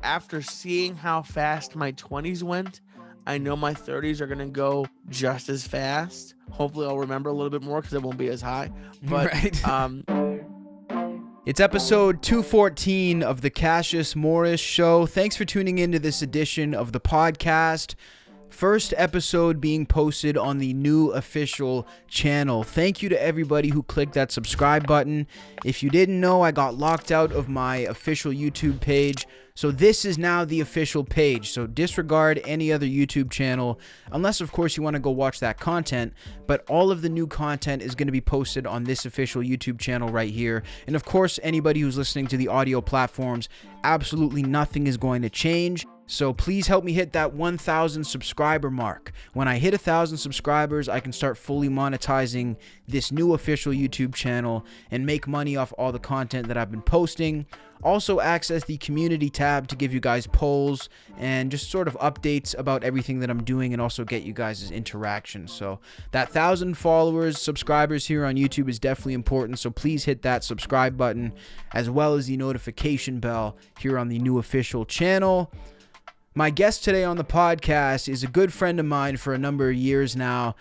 after seeing how fast my 20s went, I know my 30s are going to go just as fast. Hopefully I'll remember a little bit more because it won't be as high. But right. It's episode 214 of the Cassius Morris Show. Thanks for tuning in to this edition of the podcast. First episode being posted on the new official channel. Thank you to everybody who clicked that subscribe button. If you didn't know, I got locked out of my official YouTube page. So this is now the official page. So disregard any other YouTube channel, unless of course you want to go watch that content. But all of the new content is going to be posted on this official YouTube channel right here. And of course, anybody who's listening to the audio platforms, absolutely nothing is going to change. So please help me hit that 1,000 subscriber mark. When I hit 1,000 subscribers, I can start fully monetizing this new official YouTube channel and make money off all the content that I've been posting. Also access the community tab to give you guys polls and just sort of updates about everything that I'm doing, and also get you guys' interaction. So that 1,000 followers, subscribers here on YouTube is definitely important. So please hit that subscribe button as well as the notification bell here on the new official channel. My guest today on the podcast is a good friend of mine for a number of years now.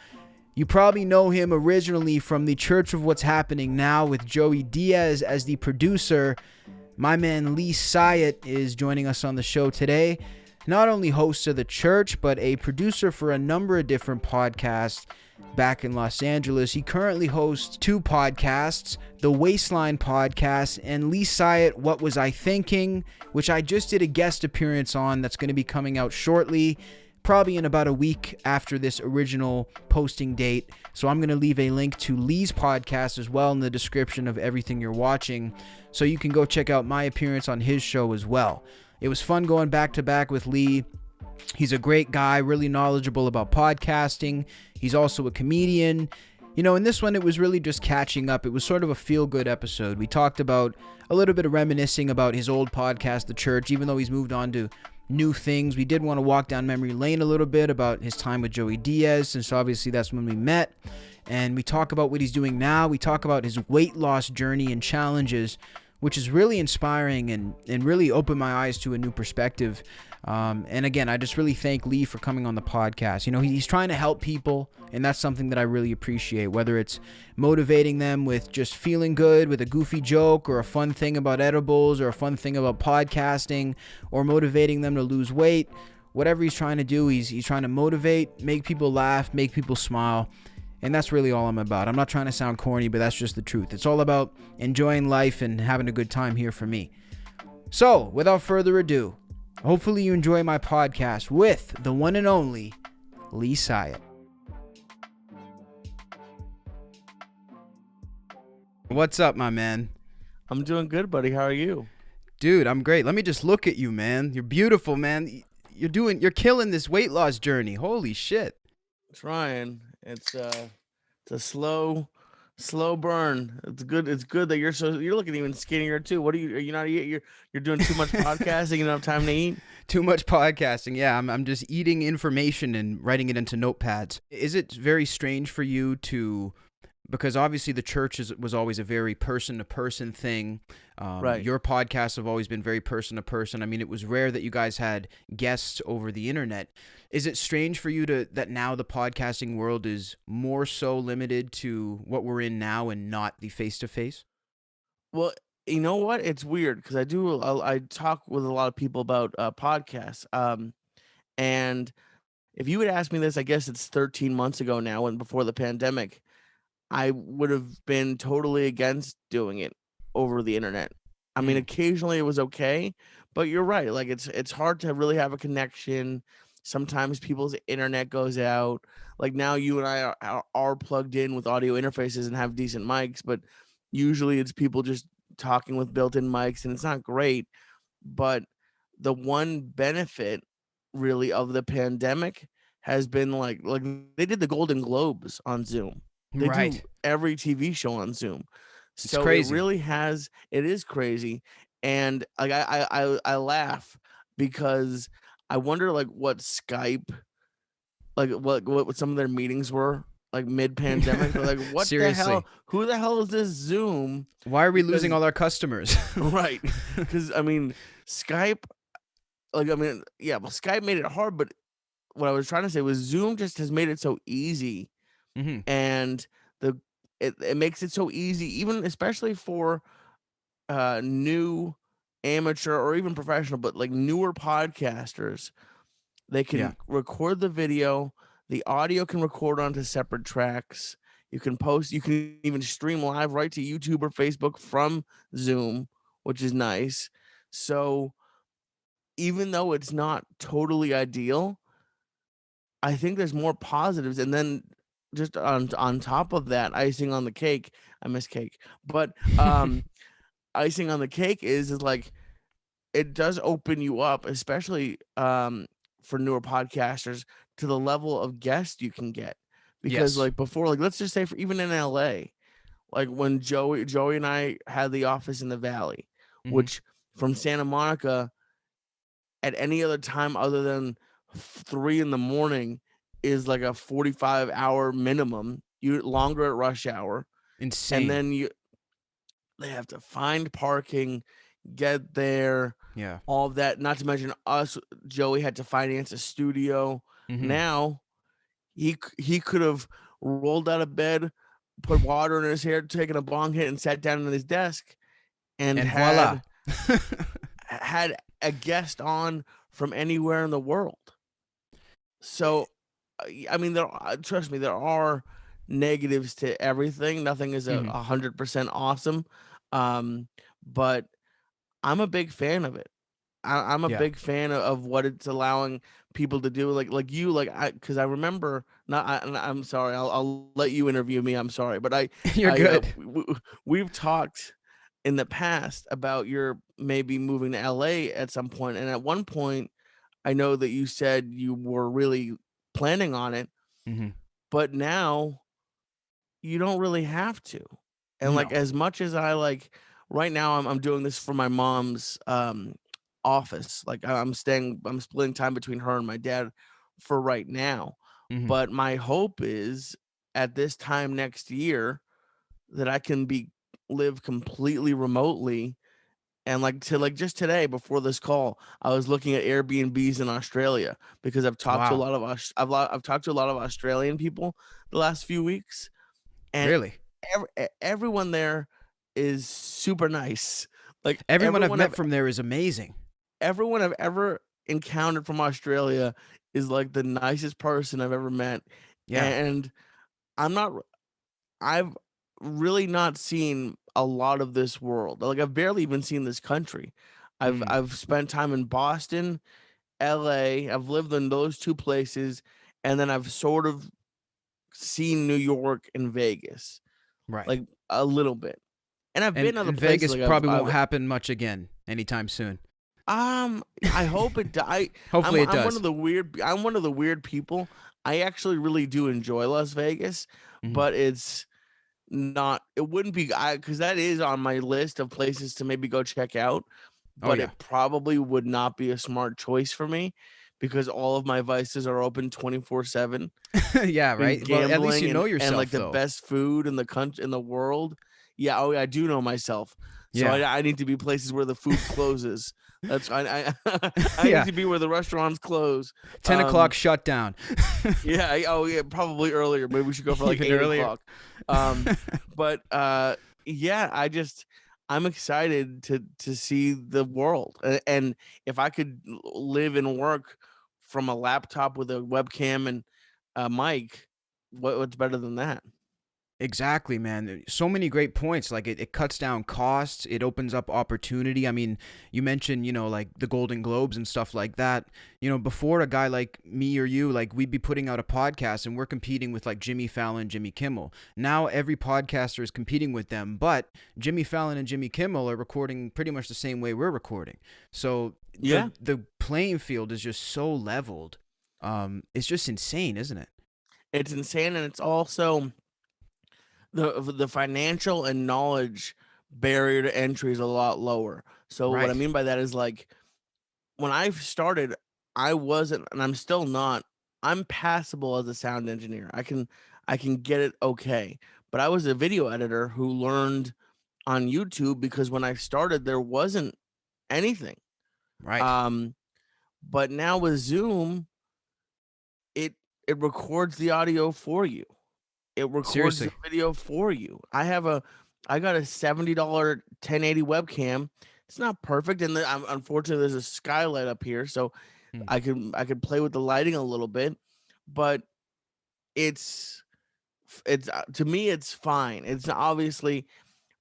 You probably know him originally from the Church of What's Happening Now with Joey Diaz as the producer. My man Lee Syatt is joining us on the show today. Not only host of the church, but a producer for a number of different podcasts back in Los Angeles. He currently hosts 2 podcasts, the Waistline podcast and Lee Syatt, What Was I Thinking, which I just did a guest appearance on that's going to be coming out shortly, probably in about a week after this original posting date. So I'm going to leave a link to Lee's podcast as well in the description of everything you're watching, so you can go check out my appearance on his show as well. It was fun going back to back with Lee. He's a great guy, really knowledgeable about podcasting. He's also a comedian. You know, in this one, it was really just catching up. It was sort of a feel-good episode. We talked about a little bit of reminiscing about his old podcast, The Church, even though he's moved on to new things. We did want to walk down memory lane a little bit about his time with Joey Diaz, since obviously that's when we met. And we talk about what he's doing now. We talk about his weight loss journey and challenges, which is really inspiring and really opened my eyes to a new perspective. And again, I just really thank Lee for coming on the podcast. You know, he's trying to help people, and that's something that I really appreciate, whether it's motivating them with just feeling good with a goofy joke, or a fun thing about edibles, or a fun thing about podcasting, or motivating them to lose weight. Whatever he's trying to do, he's trying to motivate, make people laugh, make people smile. And that's really all I'm about. I'm not trying to sound corny, but that's just the truth. It's all about enjoying life and having a good time here for me. So, without further ado, hopefully you enjoy my podcast with the one and only Lee Syatt. What's up, my man? I'm doing good, buddy. How are you? Dude, I'm great. Let me just look at you, man. You're beautiful, man. You're killing this weight loss journey. Holy shit. Trying. It's a slow burn. It's good. It's good that you're looking even skinnier too. What are you not eating? You're doing too much podcasting. You don't have time to eat. Too much podcasting. Yeah, I'm just eating information and writing it into notepads. Is it very strange for you to, because obviously the church was always a very person-to-person thing. Right. Your podcasts have always been very person-to-person. I mean, it was rare that you guys had guests over the internet. Is it strange for you that now the podcasting world is more so limited to what we're in now and not the face-to-face? Well, you know what? It's weird because I talk with a lot of people about podcasts. And if you would ask me this, I guess it's 13 months ago now, and before the pandemic, I would have been totally against doing it over the internet. I mean, occasionally it was okay, but you're right. Like it's hard to really have a connection. Sometimes people's internet goes out. Like now you and I are plugged in with audio interfaces and have decent mics, but usually it's people just talking with built-in mics, and it's not great. But the one benefit really of the pandemic has been like they did the Golden Globes on Zoom. They do every TV show on Zoom. So it's crazy. It is crazy. And like I laugh because I wonder like what Skype, like what some of their meetings were like mid-pandemic. They're like, what Seriously. the hell? Who the hell is this Zoom? Why are we losing all our customers? Right. Because I mean, Skype, like, I mean, yeah, well, Skype made it hard, but what I was trying to say was Zoom just has made it so easy, Mhm. and the it makes it so easy, even especially for new amateur or even professional, but like newer podcasters. They Yeah. can record the video, the audio can record onto separate tracks. You can post, you can even stream live right to YouTube or Facebook from Zoom, which is nice. So even though it's not totally ideal, I think there's more positives. And then just on top of that, icing on the cake, I miss cake, but icing on the cake is like it does open you up, especially, for newer podcasters, to the level of guest you can get. Because, Yes. like, before, like, let's just say for even in LA, like, when Joey and I had the office in the Valley, Mhm. which from Santa Monica, at any other time other than 3 in the morning is like a 45-hour minimum, you longer at rush hour, and Insane. then they have to find parking, get there, Yeah. all of that, not to mention us. Joey had to finance a studio. Mhm. Now, he could have rolled out of bed, put water in his hair, taken a bong hit, and sat down at his desk and And voila. had a guest on from anywhere in the world. So, I mean, trust me, there are negatives to everything. Nothing is Mhm. 100% awesome, but I'm a big fan of it. I'm a Yeah. big fan of what it's allowing people to do, like you, like because I remember not. And I'm sorry, I'll let you interview me. I'm sorry, but You're good. we've talked in the past about your maybe moving to LA at some point, and at one point, I know that you said you were really planning on it, Mhm. but now you don't really have to. And, like, No. as much as I, like right now, I'm doing this for my mom's, office, like, I'm splitting time between her and my dad for right now, Mhm. but my hope is at this time next year that I can be live completely remotely, and, like, just today before this call, I was looking at Airbnbs in Australia because Wow. I've talked to a lot of Australian people the last few weeks, and Really? everyone there is super nice. Like, Everyone I've met from there is amazing. everyone I've ever encountered from Australia is, like, the nicest person I've ever met, Yeah. and I'm not I've really not seen a lot of this world. Like, I've barely even seen this country. Mm. I've spent time in Boston, LA, I've lived in those 2 places, and then I've sort of seen New York and Vegas, Right. like, a little bit. And I've been other And places, Vegas like, probably won't happen much again anytime soon. I hope it die. Hopefully it I'm one does. of the weird people. I actually really do enjoy Las Vegas, Mhm. but it wouldn't be because that is on my list of places to maybe go check out, Oh but yeah. it probably would not be a smart choice for me because all of my vices are open 24/7 Yeah, between right? Well, at least you gambling know and, like, yourself the though. best food in the country in the world. Yeah, oh, yeah, I do know myself. So Yeah. I need to be places where the food closes. That's I I need Yeah. to be where the restaurants close. 10 o'clock shutdown. Yeah, oh, yeah, probably earlier. Maybe we should go for, like, Even earlier. 8 o'clock. But, yeah, I'm excited to see the world, and if I could live and work from a laptop with a webcam and a mic, what's better than that? Exactly, man. So many great points. Like it cuts down costs. It opens up opportunity. I mean, you mentioned, like the Golden Globes and stuff like that. Before a guy like me or you, like we'd be putting out a podcast and we're competing with like Jimmy Fallon, Jimmy Kimmel. Now every podcaster is competing with them, but Jimmy Fallon and Jimmy Kimmel are recording pretty much the same way we're recording. So Yeah. the playing field is just so leveled. It's just insane, isn't it? It's insane, and it's also the financial and knowledge barrier to entry is a lot lower. So what I Right. mean by that is, like, when I started, I wasn't, and I'm still not. I'm passable as a sound engineer. I can get it okay. But I was a video editor who learned on YouTube because when I started there wasn't anything. Right. Um But now with Zoom, it it records the audio for you. It records the Seriously. video for you. I got a $70 1080 webcam. It's not perfect, and unfortunately there's a skylight up here, so Hmm. I could play with the lighting a little bit, but it's to me it's fine. It's obviously,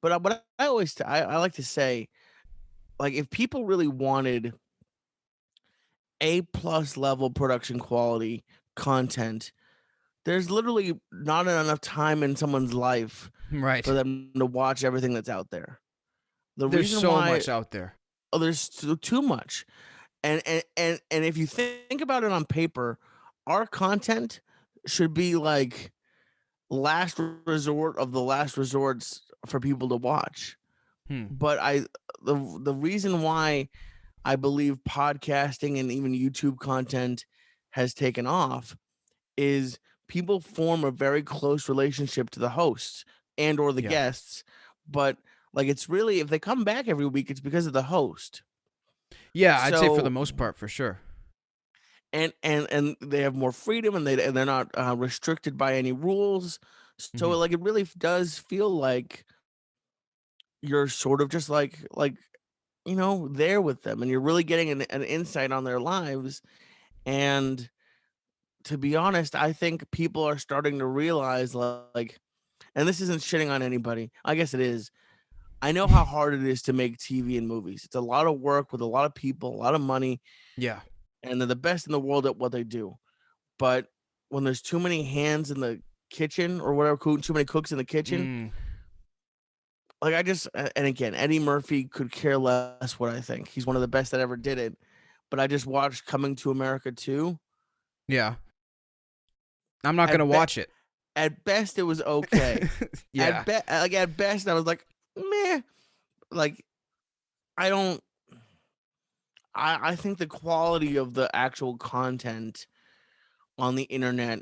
but what I always I like to say, like if people really wanted A plus level production quality content, there's literally not enough time in someone's life for Right. them to watch everything that's out there. The There's reason so why much out there. oh, there's too much. And if you think about it on paper, our content should be like last resort of the last resorts for people to watch. Hmm. But the reason why I believe podcasting and even YouTube content has taken off is people form a very close relationship to the hosts and or the Yeah. guests, but like it's really if they come back every week, it's because of the host. Yeah, I'd say for the So most part, for sure. and they have more freedom and they're not restricted by any rules. So Hmm. like it really does feel like you're sort of just like there with them and you're really getting an insight on their lives. And to be honest, I think people are starting to realize like, and this isn't shitting on anybody. I guess it is. I know how hard it is to make TV and movies. It's a lot of work with a lot of people, a lot of money, Yeah. and they're the best in the world at what they do. But when there's too many hands in the kitchen or whatever, too many cooks in the kitchen, Mm. like and again, Eddie Murphy could care less what I think. He's one of the best that ever did it. But I just watched Coming to America 2. Yeah. I'm not gonna At be- watch it. at best, it was okay. Yeah. At best, I was like, meh. Like I don't. I think the quality of the actual content on the internet,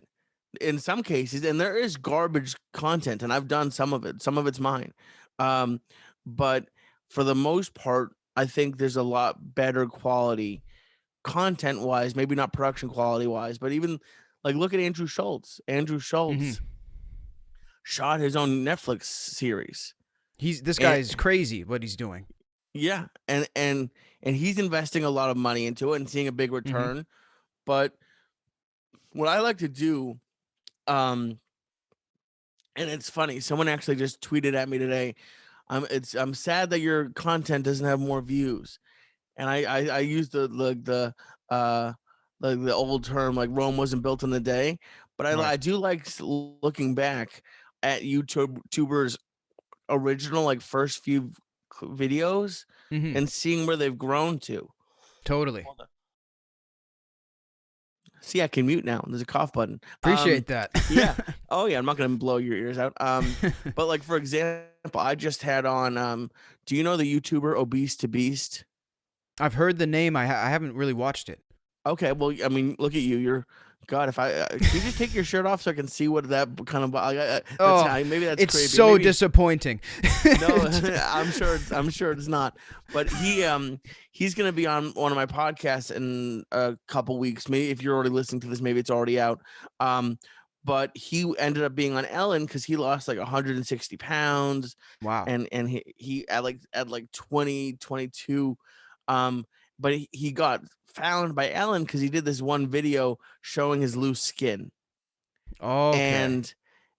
in some cases, and there is garbage content, and I've done some of it. Some of it's mine, um, but for the most part, I think there's a lot better quality content wise. Maybe not production quality wise, but even like look at Andrew Schultz. Andrew Hmm. Schultz shot his own Netflix series. This guy And is crazy. What he's doing. yeah, and he's investing a lot of money into it and seeing a big Hmm. return. But what I like to do, um, and it's funny, someone actually just tweeted at me today. I'm sad that your content doesn't have more views. And I use uh the old term like Rome wasn't built in a day, but Right. I do like looking back at YouTubers original like first few videos Hmm. and seeing where they've grown to. Totally. Hold on. See, I can mute now. There's a cough button. Appreciate that. Yeah. Oh yeah, I'm not gonna blow your ears out. But like for example, I just had on do you know the YouTuber Obese to Beast? I've heard the name. I haven't really watched it. Okay, well, I mean, look at you. You're God. If I can you just take your shirt off so I can see what that kind of that's Oh, maybe that's it's creepy. so Maybe disappointing. no, I'm sure it's not. But he's gonna be on one of my podcasts in a couple weeks. Maybe if you're already listening to this, maybe it's already out. Um, but he ended up being on Ellen because he lost like 160 pounds, Wow. and he at like 2022. Um, but he got found by Ellen because he did this one video showing his loose skin, Okay.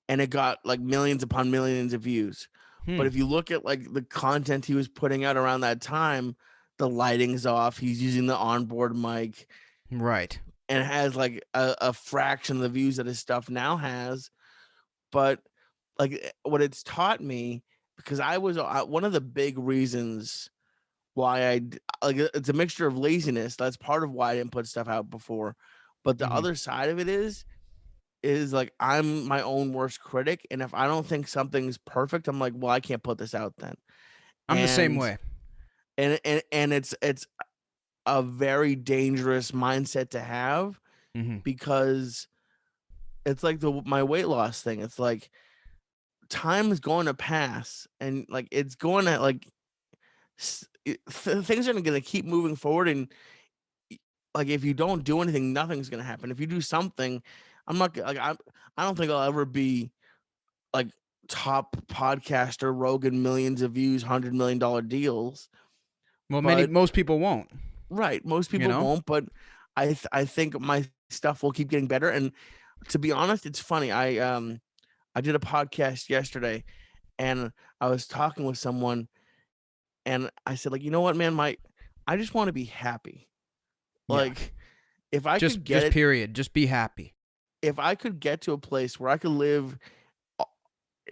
and it got like millions upon millions of views. But Hmm. if you look at like the content he was putting out around that time, the lighting's off. He's using the onboard mic Right. and has like a fraction of the views that his stuff now has. But like what it's taught me, because I was one of the big reasons why like it's a mixture of laziness. That's part of why I didn't put stuff out before. But the Hmm. other side of it is like I'm my own worst critic, and if I don't think something's perfect, I'm like, well, I can't put this out then. I'm the same And way. it's a very dangerous mindset to have Hmm. because it's like the my weight loss thing. It's like time is going to pass, and like it's going to like things are going to keep moving forward, and like if you don't do anything, nothing's gonna happen. If you do something, I'm not like I don't think I'll ever be like top podcaster, Rogan, millions of views, $100 million deals. Well, But most people won't, right, most you people know? won't. But I think my stuff will keep getting better. And to be honest, it's funny. I did a podcast yesterday, and I was talking with someone, and I said, like, you know what, man, I just want to be happy. Yeah. Like, if I could get Just it, period. Just be happy. if I could get to a place where I could live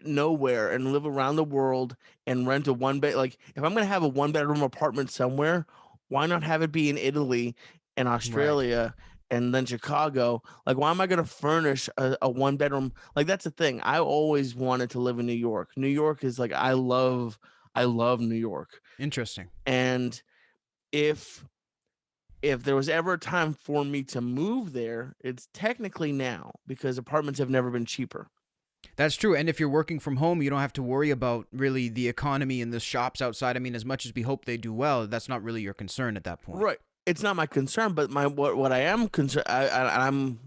nowhere and live around the world and rent a one bed, like if I'm gonna have a one-bedroom apartment somewhere, why not have it be in Italy and Right. Australia and then Chicago? Like, why am I gonna furnish a one-bedroom? Like, that's the thing. I always wanted to live in New York. New York is like I love New York. Interesting. And if there was ever a time for me to move there, it's technically now because apartments have never been cheaper. That's true. And if you're working from home, you don't have to worry about really the economy and the shops outside. I mean, as much as we hope they do well, that's not really your concern at that point. Right. It's not my concern, but my what I am concerned, I'm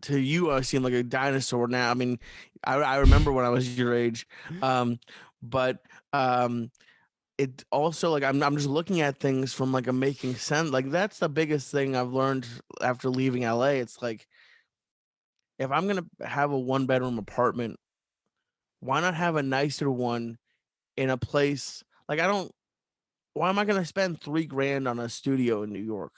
to you, I seem like a dinosaur now. I mean, I remember when I was your age, um, but it also like I'm just looking at things from like a making sense. Like that's the biggest thing I've learned after leaving LA. It's like if I'm gonna have a one bedroom apartment, why not have a nicer one in a place like I don't. Why am I gonna spend 3 grand on a studio in New York?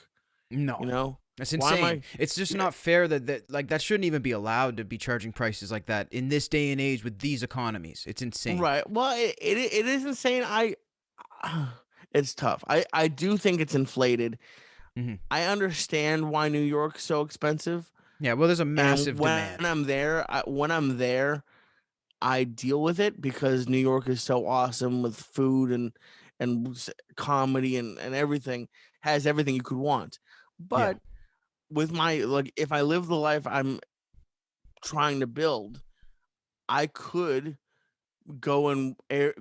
You No. know, That's why am I? insane. It's just Yeah, not fair that like that shouldn't even be allowed to be charging prices like that in this day and age with these economies. It's insane. right. Well, it is insane. It's tough. I do think it's inflated. Hmm. I understand why New York's so expensive, Yeah, well, there's a and massive demand. when I'm there, I deal with it because New York is so awesome with food and comedy and everything, has everything you could want. Yeah. But with my like, if I live the life I'm trying to build, I could go and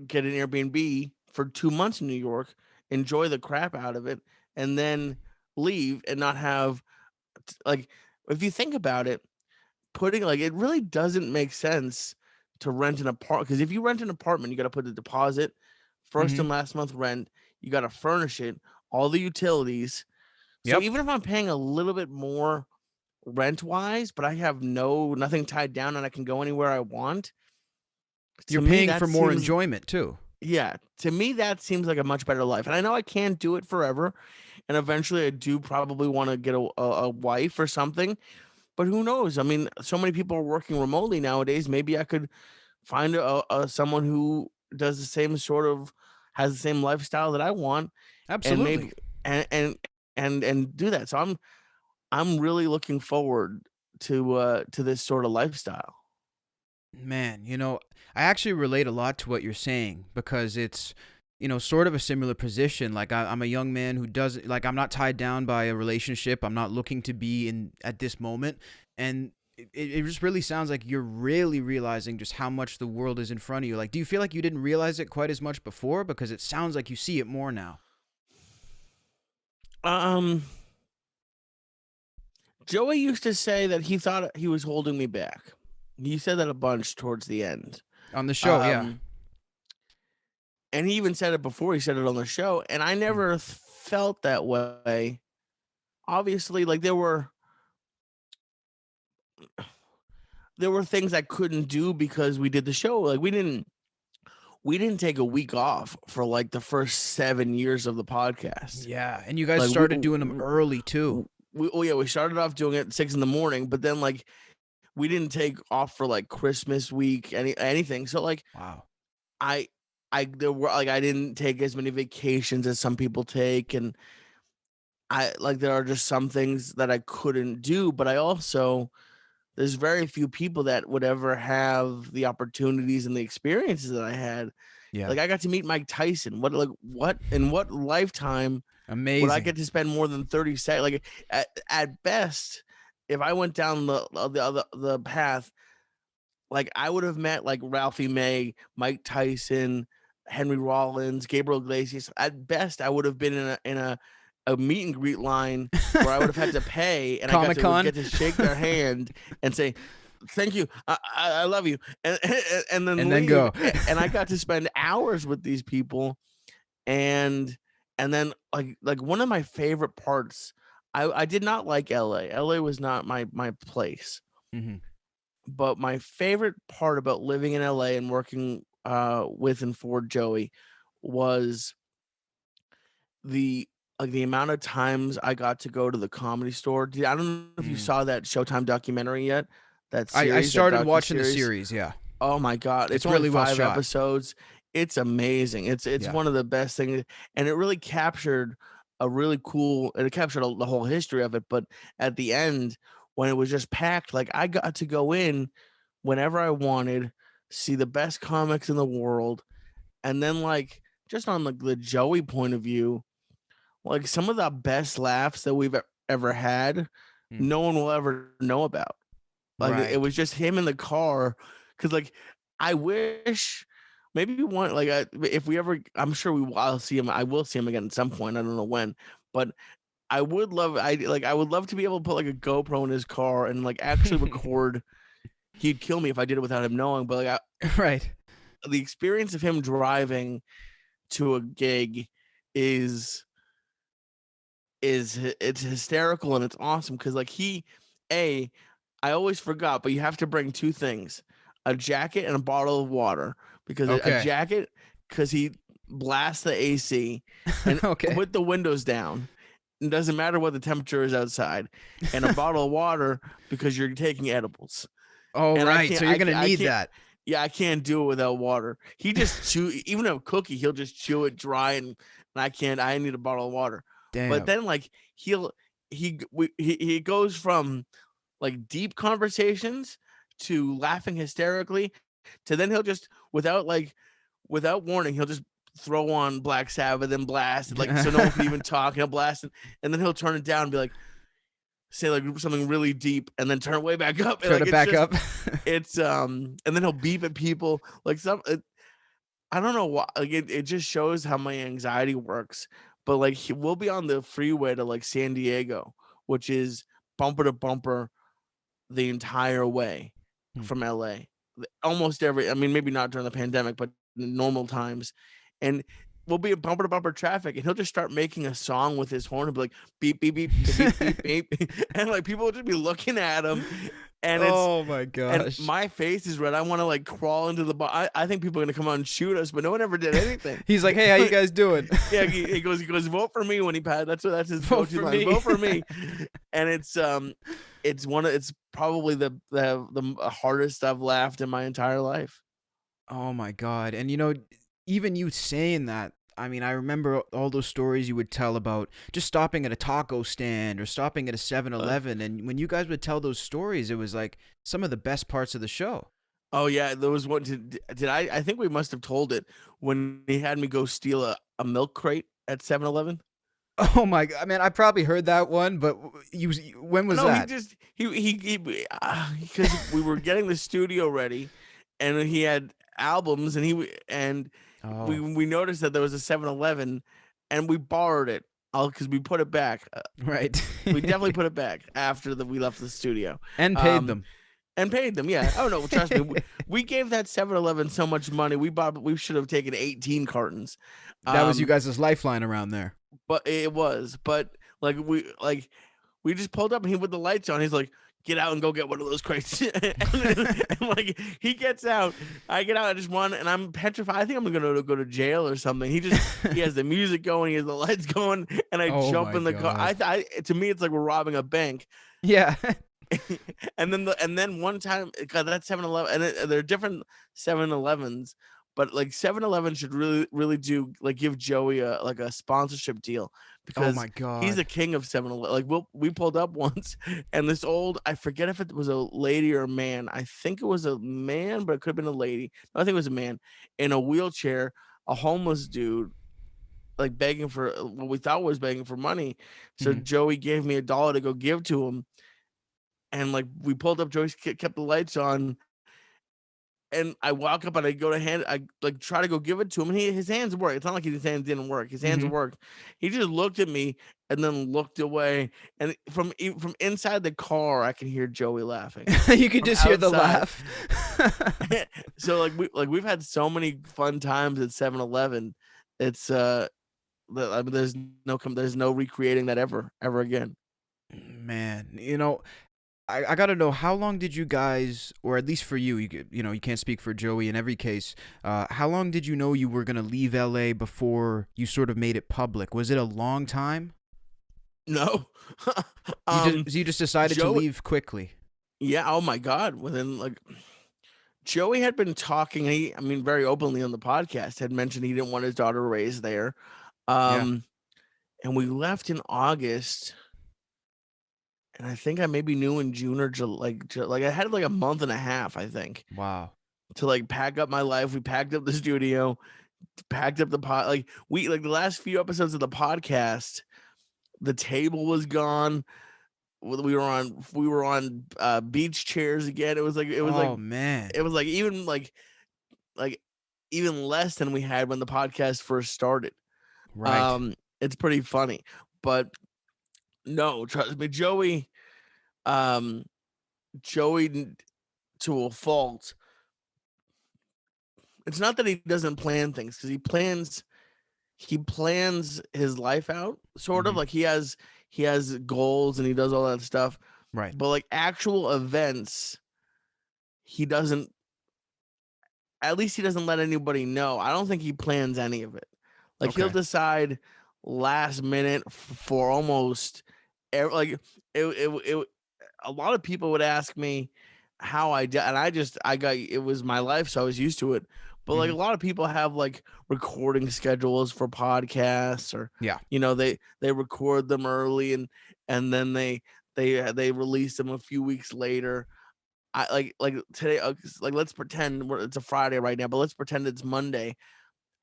get an Airbnb for 2 months in New York, enjoy the crap out of it, and then leave and not have like. If you think about it, putting like it really doesn't make sense to rent an apartment because if you rent an apartment, you got to put the deposit, first Hmm. and last month rent. You got to furnish it, all the utilities. So Yep. even if I'm paying a little bit more rent wise, but I have nothing tied down and I can go anywhere I want. You're To me, paying that for more seems enjoyment too. yeah, to me that seems like a much better life. And I know I can't do it forever, and eventually I do probably want to get a wife or something. But who knows? I mean, so many people are working remotely nowadays. Maybe I could find a someone who does the same sort of has the same lifestyle that I want, and maybe Absolutely. and and and do that. So I'm really looking forward to this sort of lifestyle. Man, I actually relate a lot to what you're saying because it's, sort of a similar position. Like I'm a young man who doesn't like I'm not tied down by a relationship. I'm not looking to be in at this moment, and it just really sounds like you're really realizing just how much the world is in front of you. Like, do you feel like you didn't realize it quite as much before? Because it sounds like you see it more now. Um, Joey used to say that he thought he was holding me back. He said that a bunch towards the end. On the show, yeah. Um, and he even said it before he said it on the show, and I Mm. never felt that way. Obviously, like there were things I couldn't do because we did the show. Like we didn't take a week off for like the first 7 years of the podcast. Yeah, and you guys Like started doing them early too. oh yeah, we started off doing it at 6 in the morning, but then like we didn't take off for like Christmas week, anything. So like Wow. I there were like I didn't take as many vacations as some people take, and I like there are just some things that I couldn't do, but I also there's very few people that would ever have the opportunities and the experiences that I had. Yeah. Like I got to meet Mike Tyson. What in what lifetime would I Amazing. get to spend more than 30 seconds? Like at best, if I went down the path, like I would have met like Ralphie May, Mike Tyson, Henry Rollins, Gabriel Iglesias. At best, I would have been a meet and greet line where I would have had to pay, and I got Comic to Con. get to shake their hand and say, "Thank you, I love you," and then And then leave. go. And I got to spend hours with these people, and then like one of my favorite parts. I did not like LA. LA was not my place. Mhm. But my favorite part about living in LA and working with and for Joey was the the amount of times I got to go to the Comedy Store. I don't know if you Mm. saw that Showtime documentary yet. That I series, that started watching the docu-series. series. Yeah, Oh my god, it's it's only really well 5 shot. episodes. It's amazing. It's Yeah. one of the best things, and it really captured a really cool, and it captured the whole history of it, but at the end, when it was just packed, like, I got to go in whenever I wanted, see the best comics in the world, and then, like, just on, like, the Joey point of view, like, some of the best laughs that we've ever had, Mm. no one will ever know about. Like, it Right. was just him in the car, cause like, I wish maybe one like, if we ever I'm sure I'll see him I will see him again at some point, I don't know when, but I would love to be able to put, like, a GoPro in his car and, like, actually record. He'd kill me if I did it without him knowing, but, like, Right. the experience of him driving to a gig is it's hysterical and it's awesome because like a I always forgot, but you have to bring two things: a jacket and a bottle of water. Because a Okay. jacket, because he blasts the AC and Okay. with the windows down. It doesn't matter what the temperature is outside, and a bottle of water because you're taking edibles. Oh, And right. So you're gonna I need can't. that. Yeah, I can't do it without water. He just chew even a cookie, he'll just chew it dry, and I can't. I need a bottle of water. But Damn. then, like, he goes from, like, deep conversations to laughing hysterically to then he'll just without warning, he'll just throw on Black Sabbath and blast it, like, so no one can even talk, he'll blast it, and then he'll turn it down and be like say, like, something really deep and then turn it way back up, and, Turn like, it it's back just up. and then he'll beep at people, like, I don't know why, like, it just shows how my anxiety works, but, like, we'll be on the freeway to, like, San Diego, which is bumper to bumper the entire way Hmm. from LA. Almost every I mean, maybe not during the pandemic, but in normal times, and we'll be in bumper to bumper traffic, and he'll just start making a song with his horn and be like, "Beep, beep, beep, beep, beep, beep," and, like, people will just be looking at him, and Oh my and gosh. my face is red. I wanna, like, crawl into the bar. I think people are gonna come out and shoot us, but no one ever did anything. He's like, "Hey, how you guys doing?" Yeah, he goes, "Vote for me," when he passed. That's his Vote go-to for line, me. "Vote for me." And it's probably the hardest I've laughed in my entire life. Oh my god. And even you saying that, I mean, I remember all those stories you would tell about just stopping at a taco stand or stopping at a Seven Uh, Eleven, and when you guys would tell those stories, it was like some of the best parts of the show. oh, yeah, there was one did I think we must have told it when he had me go steal a milk crate at 7-Eleven. Oh my god, man, I probably heard that one, but when was No, he that? just he because we were getting the studio ready, and he had albums, and Oh, we noticed that there was a 7-Eleven, and we borrowed it. Because we put it back. right. We definitely put it back after we left the studio. And paid Um, them. and paid them. Yeah. Oh no, trust me. We gave that 7-Eleven so much money. We should have taken 18 cartons. That was you Um, guys' lifeline around there. but it was. But we just pulled up and he with the lights on. He's like, "Get out and go get one of those crates." and like he gets out, I get out, I just run, and I'm petrified. I think I'm gonna go to jail or something. He has the music going, he has the lights going, and I Oh jump my in the car. god. To me, it's like we're robbing a bank. Yeah. And then one time, God, that 7-Eleven, and there are different 7-Elevens, but like 7-Eleven should really do like give Joey a sponsorship deal Oh because my he's the god. king of 7-Eleven. Like we pulled up once, and this old, I forget if it was a lady or a man. I think it was a man, but it could have been a lady. No, I think it was a man in a wheelchair, a homeless dude, like begging for what we thought was begging for money. So Mhm. Joey gave me $1 to go give to him, and like we pulled up, Joyce kept the lights on, and I walk up and I go to hand, I like try to go give it to him, and his hands work. It's not like his hands didn't work. His hands Hmm. worked. He just looked at me and then looked away. And from inside the car, I can hear Joey laughing. You could From just hear the outside, laugh. so we've had so many fun times at 7-Eleven. It's I mean, there's no recreating that ever again. Man, I gotta know, how long did you guys, or at least for you, you can't speak for Joey in every case. How long did you know you were gonna leave LA before you sort of made it public? Was it a long time? No, You just decided to Joey. leave quickly. Yeah. Oh my God. Within Joey had been talking. I mean, very openly on the podcast, had mentioned he didn't want his daughter raised there. Yeah. Um, and we left in August, and I think I maybe knew in June or July. Like I had like a month and a half, I think, Wow. to like pack up my life. We packed up the studio, packed up the pod. Like the last few episodes of the podcast, the table was gone. We were on beach chairs again. Oh man. It was like like even less than we had when the podcast first started. Right. It's pretty funny, but no, trust me, um, Joey, to a fault. It's not that he doesn't plan things, because he plans his life out, sort of Hmm. like he has goals and he does all that stuff, Right. but like actual events, he doesn't. At least he doesn't let anybody know. I don't think he plans any of it. Like he'll Okay. decide last minute for almost like it. A lot of people would ask me how I did, and I got, it was my life, so I was used to it. But like Hmm. a lot of people have like recording schedules for podcasts, or Yeah. they record them early, and then they release them a few weeks later. I like today, like let's pretend it's a Friday right now, but let's pretend it's Monday.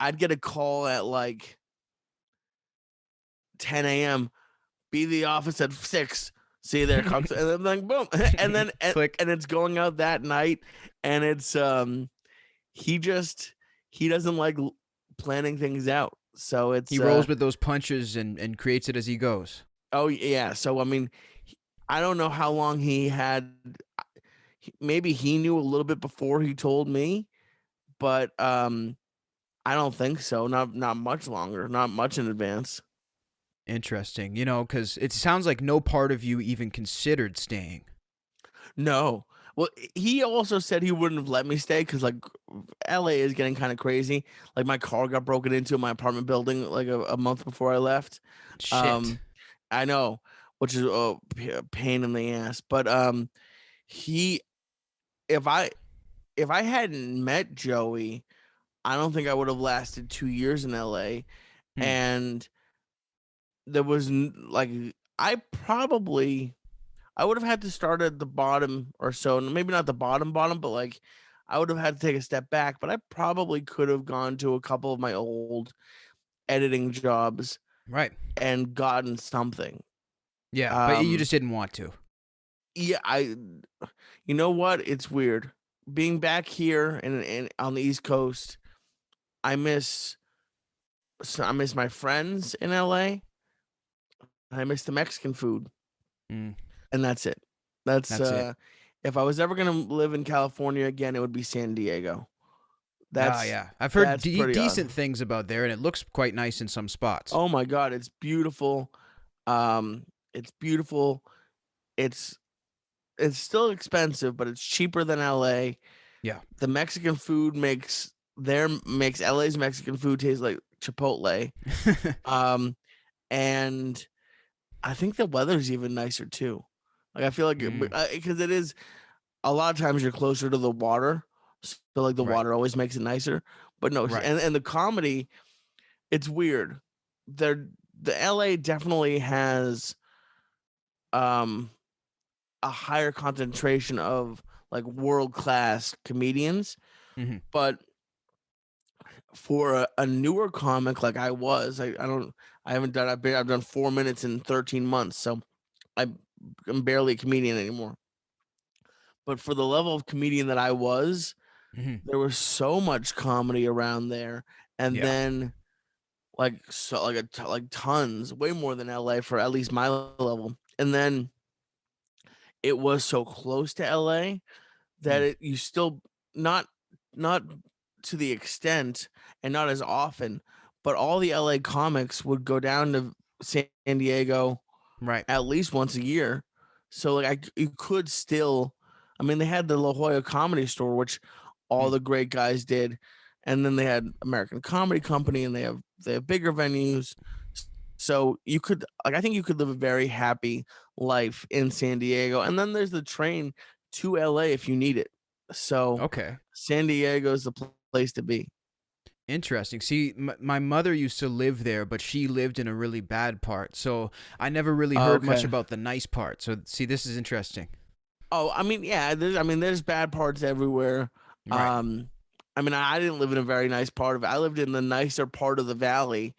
I'd get a call at like 10 a.m. Be the office at 6. See you there, Cox. And then like boom, and then Click. and it's going out that night, and it's he just he doesn't like planning things out. So He it's rolls with those punches and creates it as he goes. oh yeah. So I mean, I don't know how long he had. Maybe he knew a little bit before he told me, but I don't think so. Not much longer. Not much in advance. Interesting. Because it sounds like no part of you even considered staying. No. Well, he also said he wouldn't have let me stay because like LA is getting kind of crazy. Like my car got broken into in my apartment building like a month before I left. Shit. Um, I know, which is a pain in the ass. But he if I hadn't met Joey, I don't think I would have lasted 2 years in LA. Hmm. And there was like I probably I would have had to start at the bottom or so, maybe not the bottom, but like I would have had to take a step back. But I probably could have gone to a couple of my old editing jobs Right. and gotten something. Yeah, but you Um, just didn't want to. yeah, you know what? It's weird being back here and on the East Coast. I miss I miss my friends in LA. I miss the Mexican food, Mm, and that's it. That's that's it. if I was ever gonna live in California again, it would be San Diego. Ah, That's yeah. I've heard that's pretty decent awesome. things about there, and it looks quite nice in some spots. Oh my god, it's beautiful. It's beautiful. It's it's still expensive, but it's cheaper than LA. Yeah. The Mexican food makes LA's Mexican food taste like Chipotle. Um, and I think the weather's even nicer too. Like I feel like Mm, because it is a lot of times you're closer to the water, so like the right. water always makes it nicer. But no, Right. and the comedy, it's weird. They're the LA definitely has um a higher concentration of like world class comedians, Hmm. but for a newer comic like I haven't done I've done 4 minutes in 13 months, so I'm barely a comedian anymore. But for the level of comedian that I was, Mhm. There was so much comedy around there, and Yeah. then like tons, way more than LA for at least my level. And then it was so close to LA that Mm. you still not not to the extent and not as often, but all the LA comics would go down to San Diego Right. at least once a year. So like you could still, I mean, they had the La Jolla Comedy Store, which all Mm. the great guys did, and then they had American Comedy Company, and they have bigger venues. So you could like I think you could live a very happy life in San Diego, and then there's the train to LA if you need it. So Okay. San Diego is the place to be. Interesting. See, my mother used to live there, but she lived in a really bad part. So I never really heard much Okay. about the nice part. So, see, this is interesting. Oh, I mean, yeah, there's bad parts everywhere. Right. Um, I mean, I didn't live in a very nice part of it. I lived in the nicer part of the valley.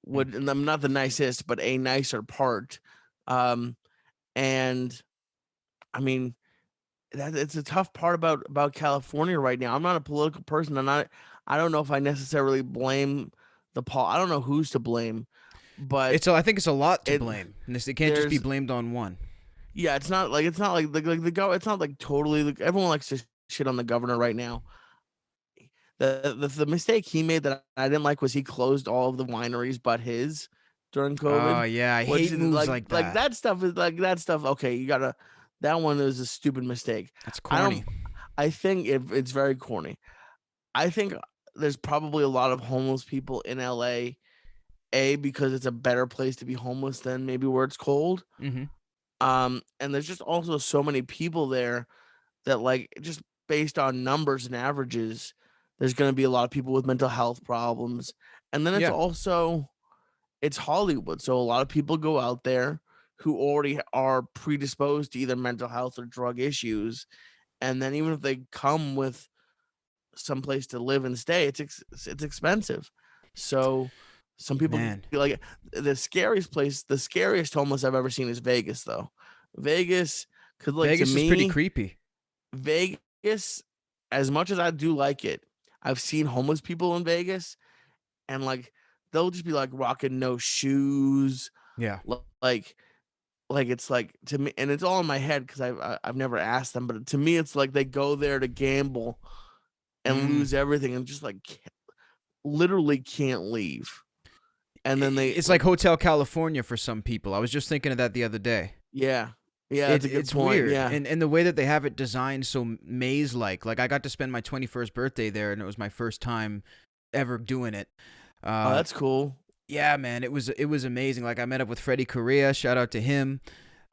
Mm. And I'm not the nicest, but a nicer part. Um, and I mean, that it's a tough part about California right now. I'm not a political person. I don't know if I necessarily blame I don't know who's to blame, but I think it's a lot to it blame. And it can't just be there's blamed on one. yeah, it's not like the go it's not like totally like everyone likes to shit on the governor right now. The mistake he made that I didn't like was he closed all of the wineries but his during Oh, COVID, yeah. I which hate is moves like like that. that stuff is like that stuff. Okay, you gotta that one is a stupid mistake. That's I corny. don't. I think it's very corny. I think there's probably a lot of homeless people in LA, because it's a better place to be homeless than maybe where it's cold. Hmm. And there's just also so many people there that like just based on numbers and averages, there's going to be a lot of people with mental health problems. And then Yeah. it's Hollywood. So a lot of people go out there who already are predisposed to either mental health or drug issues. And then even if they come with some place to live and stay, it's expensive. So some people Man. like the scariest homeless I've ever seen is Vegas though. Vegas, cuz like to Vegas is pretty me, creepy. Vegas, as much as I do like it, I've seen homeless people in Vegas and like they'll just be like rocking no shoes, Yeah. like it's like to me, and it's all in my head because I've never asked them, but to me it's like they go there to gamble and Mm. lose everything and just like literally can't leave. And then they It's like Hotel California for some people. I was just thinking of that the other day. yeah. Yeah, that's a good It's point. weird, Yeah. and the way that they have it designed so maze like I got to spend my 21st birthday there, and it was my first time ever doing it. Oh, Uh, that's cool. yeah, man, it was amazing. Like I met up with Freddie Correa, shout out to him.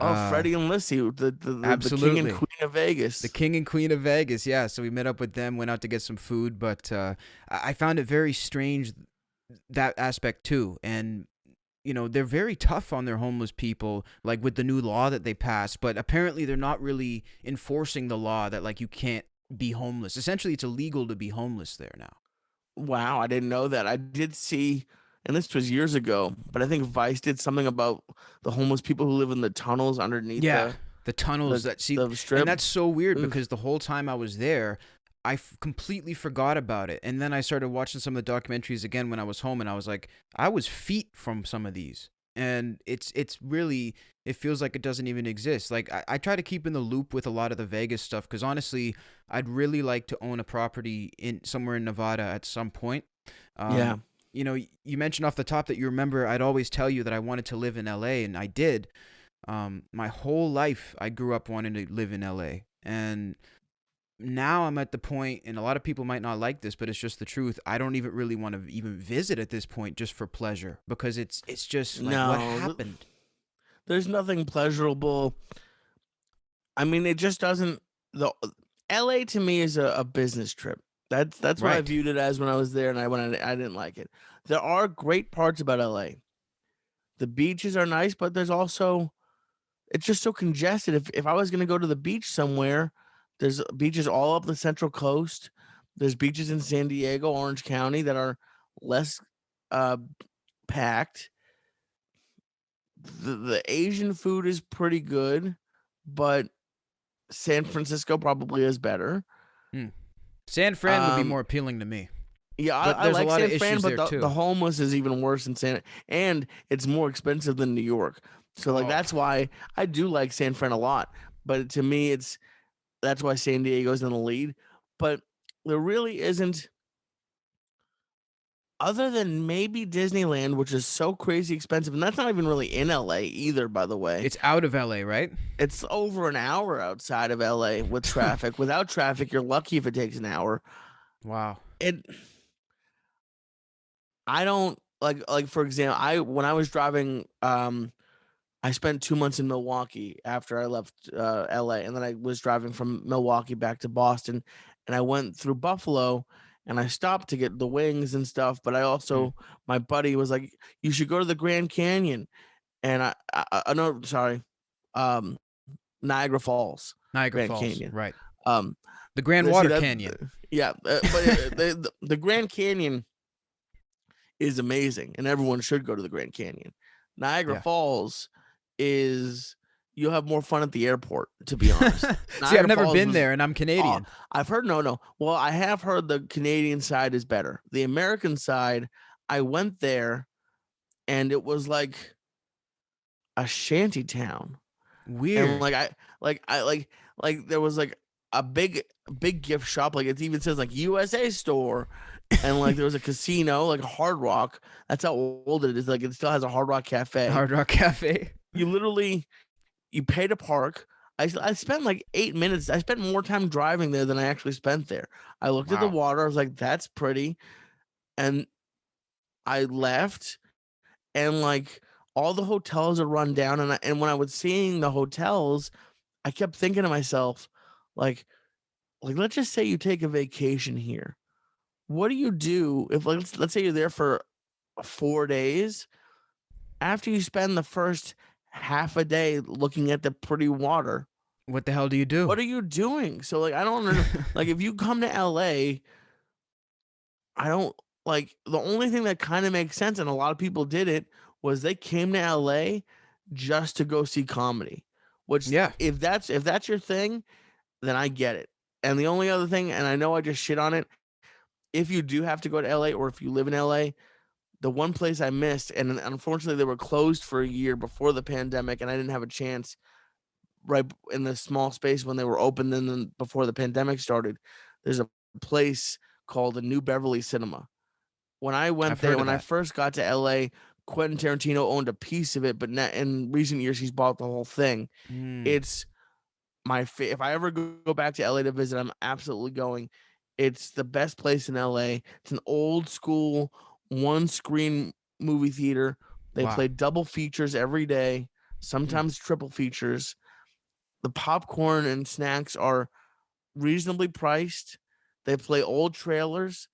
Oh, Uh, Freddie and Lissy, the king and Absolutely, queen of Vegas. the king and queen of Vegas. Yeah, so we met up with them, went out to get some food, but I found it very strange that aspect too, and they're very tough on their homeless people, like with the new law that they passed, but apparently they're not really enforcing the law that like you can't be homeless. Essentially, it's illegal to be homeless there now. Wow, I didn't know that. I did see, and this was years ago, but I think Vice did something about the homeless people who live in the tunnels underneath Yeah, the tunnels the that see, the and strip. that's so weird Ugh. because the whole time I was there, completely forgot about it, and then I started watching some of the documentaries again when I was home, and I was like, I was feet from some of these, and it's really it feels like it doesn't even exist. Like I try to keep in the loop with a lot of the Vegas stuff because honestly, I'd really like to own a property in somewhere in Nevada at some point. Yeah. Um, you mentioned off the top that you remember I'd always tell you that I wanted to live in LA, and I did. My whole life I grew up wanting to live in LA, and now I'm at the point, and a lot of people might not like this, but it's just the truth. I don't even really want to even visit at this point just for pleasure because it's just like what No, happened. there's nothing pleasurable. I mean, it just doesn't. The LA to me is a business trip. That's what I Right. viewed it as when I was there, and I didn't like it. There are great parts about LA. The beaches are nice, but there's also it's just so congested. If I was gonna go to the beach somewhere, there's beaches all up the Central Coast. There's beaches in San Diego, Orange County that are less uh, packed. The Asian food is pretty good, but San Francisco probably is better. Hmm. San Fran would be more appealing to me. Yeah, But I there's a like lot of San Fran, issues but there the too. homeless is even worse in and it's more expensive than New York. So like Oh, that's why I do like San Fran a lot. But to me, that's why San Diego's in the lead. But there really isn't, other than maybe Disneyland, which is so crazy expensive, and that's not even really in LA either, by the way. it's out of LA, right? It's over an hour outside of LA with traffic. Without traffic, you're lucky if it takes an hour. Wow. It I don't like for example, I when I was driving I spent 2 months in Milwaukee after I left LA, and then I was driving from Milwaukee back to Boston, and I went through Buffalo, and I stopped to get the wings and stuff, but I Mm. also, my buddy was like, "You should go to the Grand Canyon." And no, sorry, um Niagara Falls, Niagara Grand Falls, Canyon. right. Um, The Grand see Water that, Canyon. yeah, but the Grand Canyon is amazing, and everyone should go to the Grand Canyon. Niagara Yeah. Falls is, you'll have more fun at the airport, to be honest. See, I've Niagara never Falls been was, there, and I'm oh, Canadian. I've heard, no. Well, I have heard the Canadian side is better. The American side, I went there, and it was like a shanty town. And Weird. like I there was like a big gift shop, like it even says like USA store, and like there was a casino, like a Hard Rock. That's how old it is. Like it still has a Hard Rock cafe. Hard Rock Cafe. You literally, you pay to park. I spent like 8 minutes. I spent more time driving there than I actually spent there. I looked at the Wow. water. I was like, that's pretty, and I left, and like all the hotels are run down, and when I was seeing the hotels, I kept thinking to myself, like let's just say you take a vacation here. What do you do if, like, let's say you're there for 4 days? After you spend the first half a day looking at the pretty water, What the hell do you do? what are you doing? So like I don't know. Like if you come to LA, I don't, like, the only thing that kind of makes sense, and a lot of people did it, was they came to LA just to go see comedy. Which, Yeah. if that's your thing, then I get it. And the only other thing, and I know I just shit on it, if you do have to go to LA, or if you live in LA, the one place I missed, and unfortunately they were closed for a year before the pandemic, and I didn't have a chance right in the small space when they were open, then before the pandemic started. There's a place called the New Beverly Cinema. When I I've went there, heard of when I that. first got to LA, Quentin Tarantino owned a piece of it, but in recent years he's bought the whole thing. Mm. It's if I ever go back to LA to visit, I'm absolutely going. It's the best place in LA. It's an old school one screen movie theater. They Wow. play double features every day, Mm. sometimes triple features. The popcorn and snacks are reasonably priced. They play old trailers,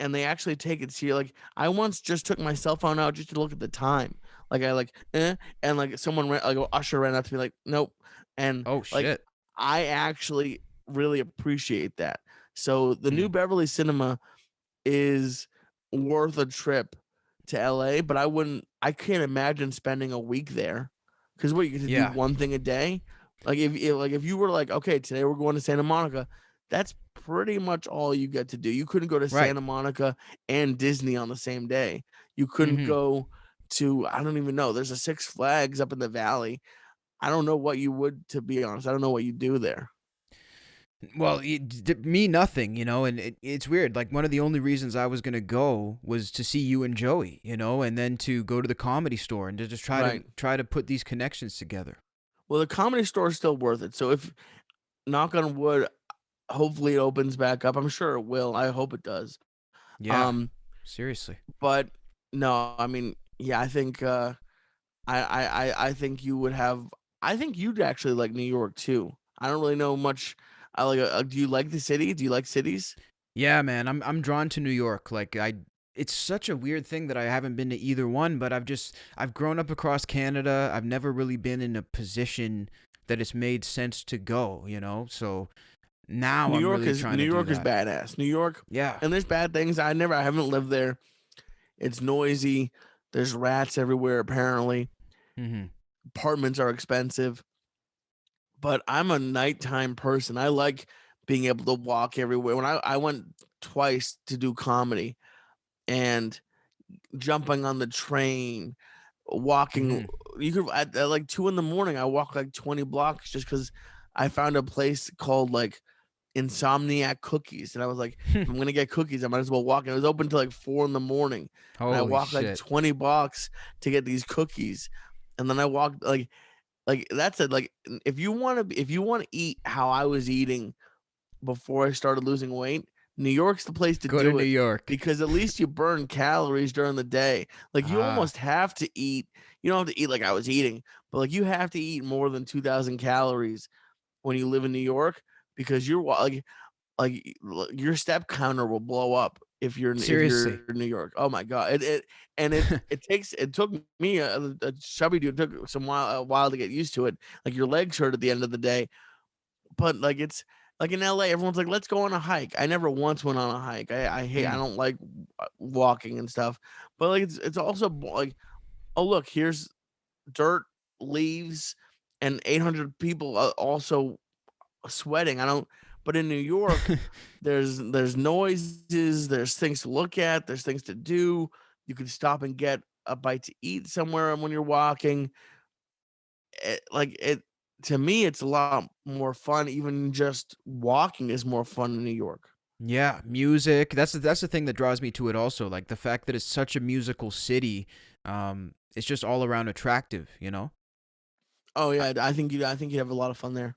and they actually take it serious. Like I once just took my cell phone out just to look at the time. Like I like, and like someone ran, like an usher ran up to me like, nope, and Oh like shit. I actually really appreciate that. So the New Mm. Beverly Cinema is worth a trip to LA, but I can't imagine spending a week there. Because what, you get to do Yeah. one thing a day? Like if you were like, okay, today we're going to Santa Monica, that's pretty much all you get to do. You couldn't go to Right. Santa Monica and Disney on the same day. You couldn't Mm-hmm. go to, I don't even know. There's a Six Flags up in the valley. I don't know what you would, to be honest. I don't know what you do there. Well, me nothing, and it's weird. Like one of the only reasons I was gonna go was to see you and Joey, and then to go to the Comedy Store and to just Right. try to put these connections together. Well, the Comedy Store is still worth it. So if, knock on wood, hopefully it opens back up. I'm sure it will. I hope it does. Yeah, Um, seriously. but no, I mean, yeah, I think I think you would have. I think you'd actually like New York too. I don't really know much. I like. Do you like the city? Do you like cities? Yeah, man, I'm drawn to New York. Like it's such a weird thing that I haven't been to either one, but I've grown up across Canada. I've never really been in a position that it's made sense to go. So now I'm really trying New to do York is that. badass. New York, Yeah. and there's bad things. I haven't lived there. It's noisy. There's rats everywhere. Apparently, Mm-hmm. apartments are expensive. But I'm a nighttime person. I like being able to walk everywhere. When I went twice to do comedy, and jumping on the train, walking. Mhm. You could at like 2 in the morning. I walk like 20 blocks just because I found a place called like Insomniac Cookies, and I was like, if I'm gonna get cookies, I might as well walk. And it was open till like 4 in the morning, and I Holy walked like shit. 20 blocks to get these cookies, and then I walked like that's it. Like if you want to eat how I was eating before I started losing weight, New York's the place to Go to do New it York. because at least you burn calories during the day. Like you Ah, almost have to eat. You don't have to eat like I was eating, but like you have to eat more than 2,000 calories when you live in New York because your step counter will blow up if seriously. you're in New York. Oh my god! It took me a chubby dude took a while to get used to it. Like your legs hurt at the end of the day, but like it's like in LA, everyone's like, let's go on a hike. I never once went on a hike. I Mm. don't like walking and stuff. But like it's also like, oh look, here's dirt, leaves, and 800 people also sweating. I don't. But in New York, there's noises, there's things to look at, there's things to do. You can stop and get a bite to eat somewhere when you're walking. It to me, it's a lot more fun. Even just walking is more fun in New York. Yeah, music. That's the thing that draws me to it also. Like the fact that it's such a musical city. It's just all around attractive, you know? Oh I, yeah, I think you'd have a lot of fun there.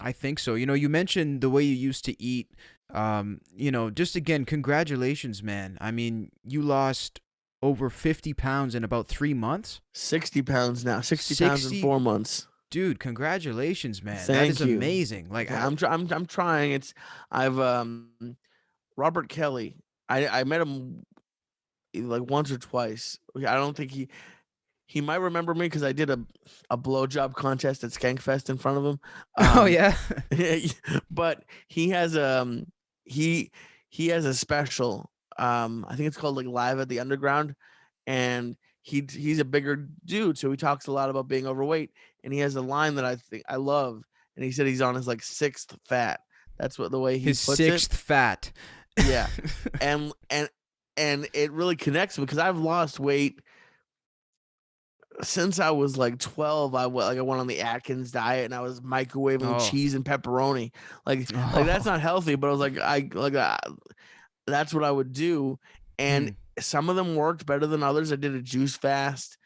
I think so. You know, you mentioned the way you used to eat. Just again, congratulations, man. I mean, you lost over 50 pounds in about 3 months. 60 pounds now, 60 pounds in 60, 4 months. dude, congratulations, man. That is Thank you. amazing. Like, I'm trying. I've Robert Kelly. I met him like once or twice. I don't think he might remember me because I did a blowjob contest at Skankfest in front of him. oh, Um, yeah. but he he has a special. I think it's called like Live at the Underground, and he's a bigger dude, so he talks a lot about being overweight. And he has a line that I think I love, and he said he's on his like sixth fat. That's what the way he His puts it. sixth fat. Yeah, and and and it really connects because I've lost weight since I was like 12. I went on the Atkins diet and I was microwaving Oh. cheese and pepperoni. Like that's Oh. not healthy, but I was that's what I would do. And Hmm. some of them worked better than others. I did a juice fast,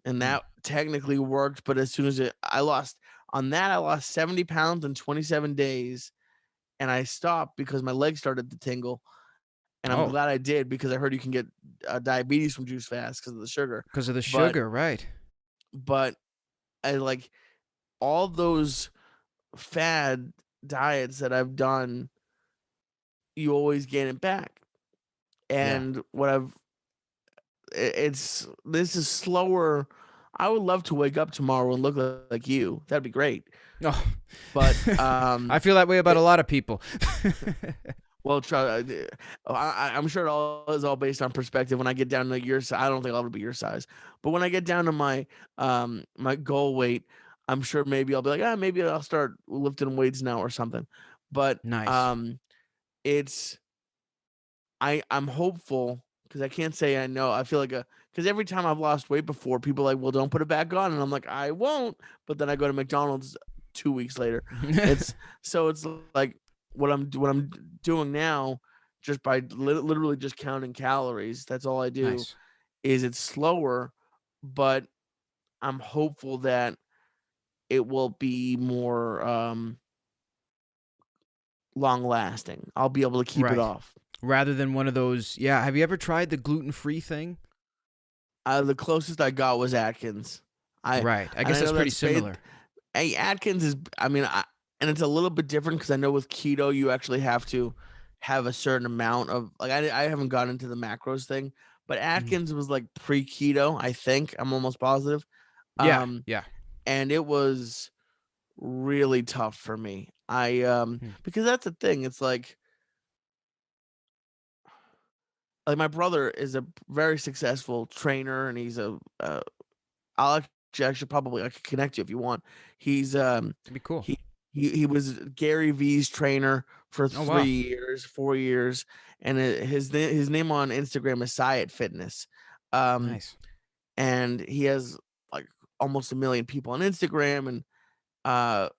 and Hmm. that technically worked. But as soon as I lost 70 pounds in 27 days, and I stopped because my legs started to tingle. And I'm Oh, glad I did because I heard you can get diabetes from juice fast because of the sugar. because of the But sugar, right? but I like all those fad diets that I've done, you always gain it back. Yeah. And what I've it's this is slower. I would love to wake up tomorrow and look like you. That'd be great. Oh, But I feel that way about a it, lot of people. well, I'm sure it all is all based on perspective. When I get down to your size, I don't think I'll ever be your size. But when I get down to my goal weight, I'm sure maybe I'll be like, maybe I'll start lifting weights now or something. But Nice. it's I'm hopeful because I can't say I know. I feel like a because every time I've lost weight before, people are like, well, don't put it back on, and I'm like, I won't. But then I go to McDonald's 2 weeks later. It's so it's like what I'm doing now, just by literally just counting calories. That's all I do. Nice. Is it's slower, but I'm hopeful that it will be more long lasting. I'll be able to keep it Right. off. Rather than one of those, yeah. Have you ever tried the gluten-free thing? The closest I got was Atkins. I Right. I and guess I that's know pretty that's similar. hey, Atkins is I mean, and it's a little bit different because I know with keto you actually have to have a certain amount of like I haven't gotten into the macros thing, but Mhm. Atkins was like pre-keto, I think. I'm almost positive. Yeah. Um, Yeah. and it was really tough for me. Hmm. Because that's the thing. It's like my brother is a very successful trainer and he's a I'll actually probably I could connect you if you want. He's That'd be cool. he He was Gary V's trainer for Oh, three wow. years, 4 years, and his name on Instagram is Syatt Fitness, um, Nice. and he has like almost 1 million people on Instagram, and uh,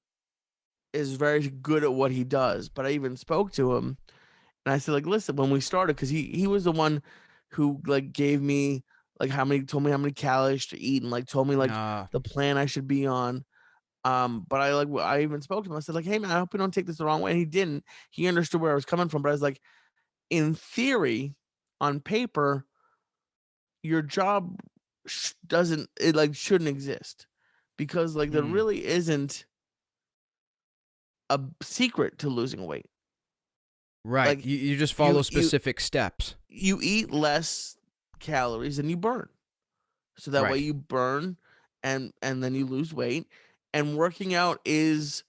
is very good at what he does. But I even spoke to him, and I said, like, listen, when we started, because he was the one who like gave me like told me how many calories to eat, and like told me like Uh, the plan I should be on. But I even spoke to him. I said, like, hey man, I hope you don't take this the wrong way. And he didn't. He understood where I was coming from. But I was like, in theory, on paper, your job doesn't it like shouldn't exist because like there mm, really isn't a secret to losing weight. right. Like You just you follow you specific steps. you eat less calories than you burn. So that way Right. you burn and then you lose weight. And working out is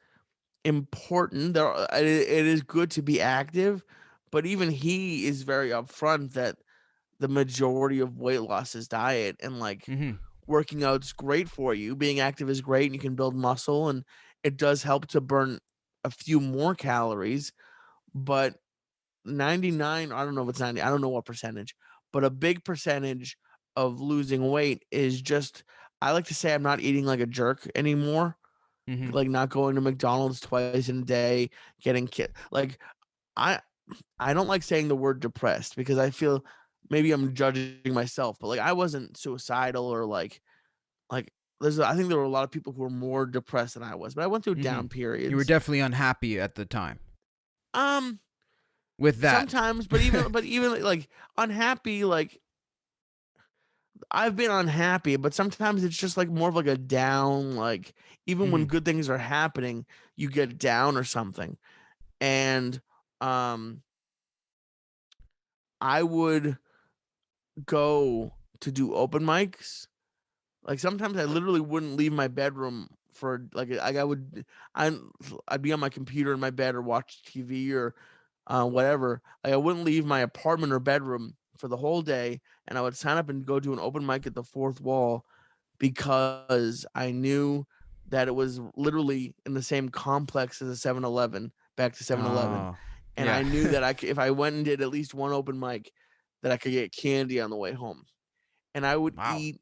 important. It is good to be active, but even he is very upfront that the majority of weight loss is diet, and like Mm-hmm. working out's great for you. Being active is great and you can build muscle, and it does help to burn a few more calories, but 99, I don't know if it's 90, I don't know what percentage, but a big percentage of losing weight is just I like to say I'm not eating like a jerk anymore, Mm-hmm. like not going to McDonald's twice in a day, getting like I I don't like saying the word depressed because I feel maybe I'm judging myself, but like I wasn't suicidal or like I think there were a lot of people who were more depressed than I was, but I went through Mm-hmm. down You were periods. definitely unhappy at the time Um with that. Sometimes, but even like unhappy, like I've been unhappy, but sometimes it's just like more of like a down, like even when Mm-hmm. good things are happening, you get down or something. And um I would go to do open mics. Like sometimes I literally wouldn't leave my bedroom for like I I'd be on my computer in my bed or watch TV or whatever. Like I wouldn't leave my apartment or bedroom for the whole day, and I would sign up and go to an open mic at the fourth wall because I knew that it was literally in the same complex as a 7-Eleven, back to 7-Eleven, Oh, and I yeah. knew that if I went and did at least one open mic, that I could get candy on the way home, and I would Wow. eat.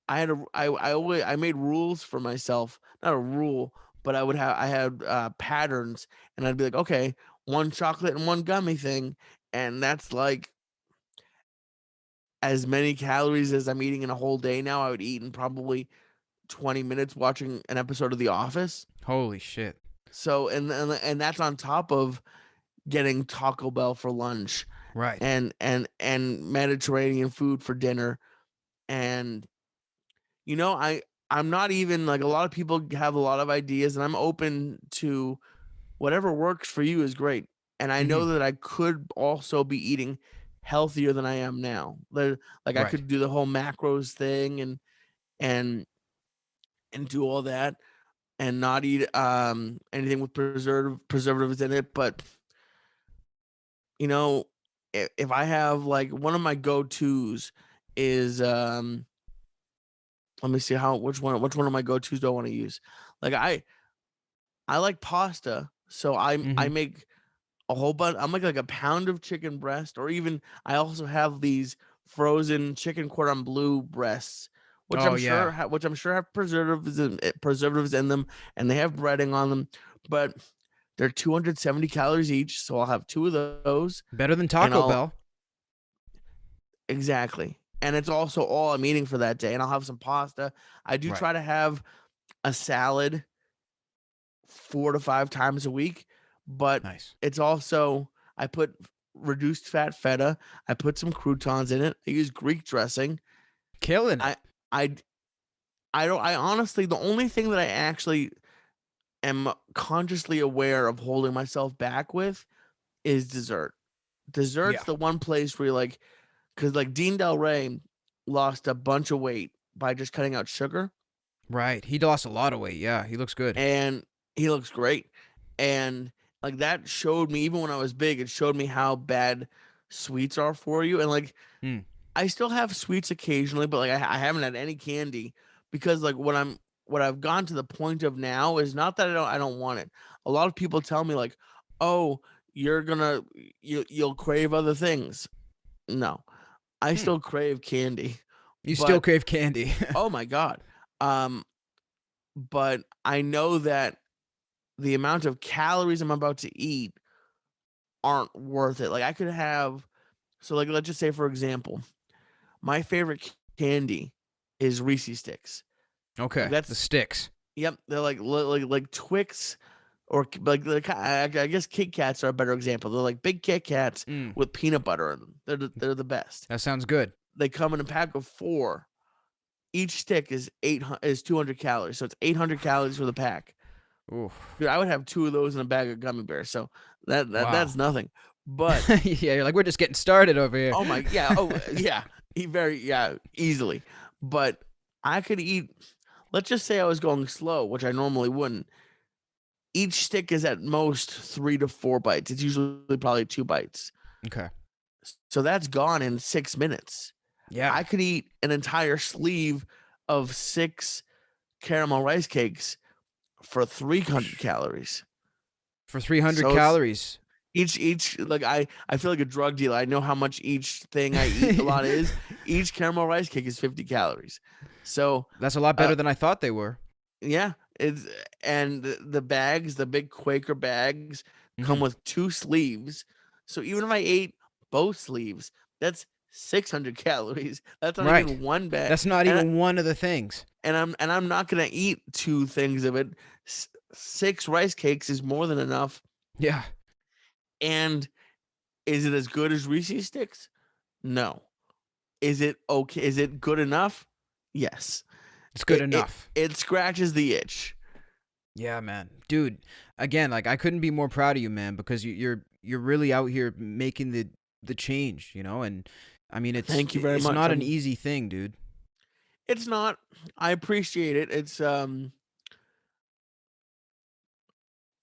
I had a I always I made rules for myself, not a rule, but I had patterns, and I'd be like, okay, one chocolate and one gummy thing, and that's like as many calories as I'm eating in a whole day now. I would eat in probably 20 minutes watching an episode of The Office. Holy shit. So and that's on top of getting Taco Bell for lunch Right. and Mediterranean food for dinner. And I'm not even like a lot of people have a lot of ideas, and I'm open to whatever works for you is great. And I Mm-hmm. know that I could also be eating healthier than I am now. Like I Right. could do the whole macros thing and and do all that and not eat anything with preservatives in it. But you know, if I have like one of my go-tos is let me see how which one of my go-tos do I want to use? Like I like pasta, so I Mm-hmm. make a whole bunch. I'm like a pound of chicken breast, or even I also have these frozen chicken cordon bleu breasts, Oh, yeah. which I'm sure have preservatives in them, and they have breading on them, but they're 270 calories each, so I'll have two of those, Better than and Taco Bell. exactly, and it's also all I'm eating for that day, and I'll have some pasta. I do Right. try to have a salad 4 to 5 times a week, but Nice. it's also I put reduced fat feta, I put some croutons in it, I use Greek dressing. Killing it. I I I don't I honestly the only thing that I actually am consciously aware of holding myself back with is dessert. Dessert's Yeah. the one place where you're like, because like Dean Del Rey lost a bunch of weight by just cutting out sugar, Right. He lost a lot of weight. Yeah. He looks good. and he looks great. And like that showed me, even when I was big, it showed me how bad sweets are for you. And like Mm. I still have sweets occasionally, but like I haven't had any candy because like when I'm what I've gone to the point of now is not that I don't want it. A lot of people tell me like, "Oh, you're gonna you'll crave other things." No, I Hmm. still crave candy, You still but crave candy. oh my god, um, but I know that the amount of calories I'm about to eat aren't worth it. Like I could have, so like let's just say for example, my favorite candy is Reese's sticks. Like Okay, the that's sticks. yep, they're like Twix or I guess Kit Kats are a better example. They're like big Kit Kats Mm, with peanut butter in them. They're the best. that sounds good. They come in a pack of 4. Each stick is 200 calories, so it's 800 calories for the pack. Oof. Dude, I would have 2 of those in a bag of gummy bears, so that's Wow. nothing. But Yeah, you're like, we're just getting started over here. oh my yeah, oh yeah, easily. But I could eat. Let's just say I was going slow, which I normally wouldn't. Each stick is at most 3 to 4 bites. It's usually probably 2 bites. Okay. So that's gone in 6 minutes. Yeah. I could eat an entire sleeve of 6 caramel rice cakes for 300 calories. For 300 So it's calories. each like I feel like a drug dealer. I know how much each thing I eat a lot is. Each caramel rice cake is 50 calories. So, That's a lot uh, better than I thought they were. yeah, it's and the bags, the big Quaker bags come Hmm. with 2 sleeves. So even if I ate both sleeves, that's 600 calories. That's not Right. even one bag. That's not And even one of the things. I'm not gonna eat 2 things of it. 6 rice cakes is more than enough. Yeah. And is it as good as Reese's Sticks? No. Is it okay? Is it good enough? Yes. It's good It enough. it scratches the itch. Yeah, man. Dude, again, like I couldn't be more proud of you, man, because you're really out here making the change, and I mean it's Thank you very it's much. not an easy thing, dude. It's not. I appreciate it.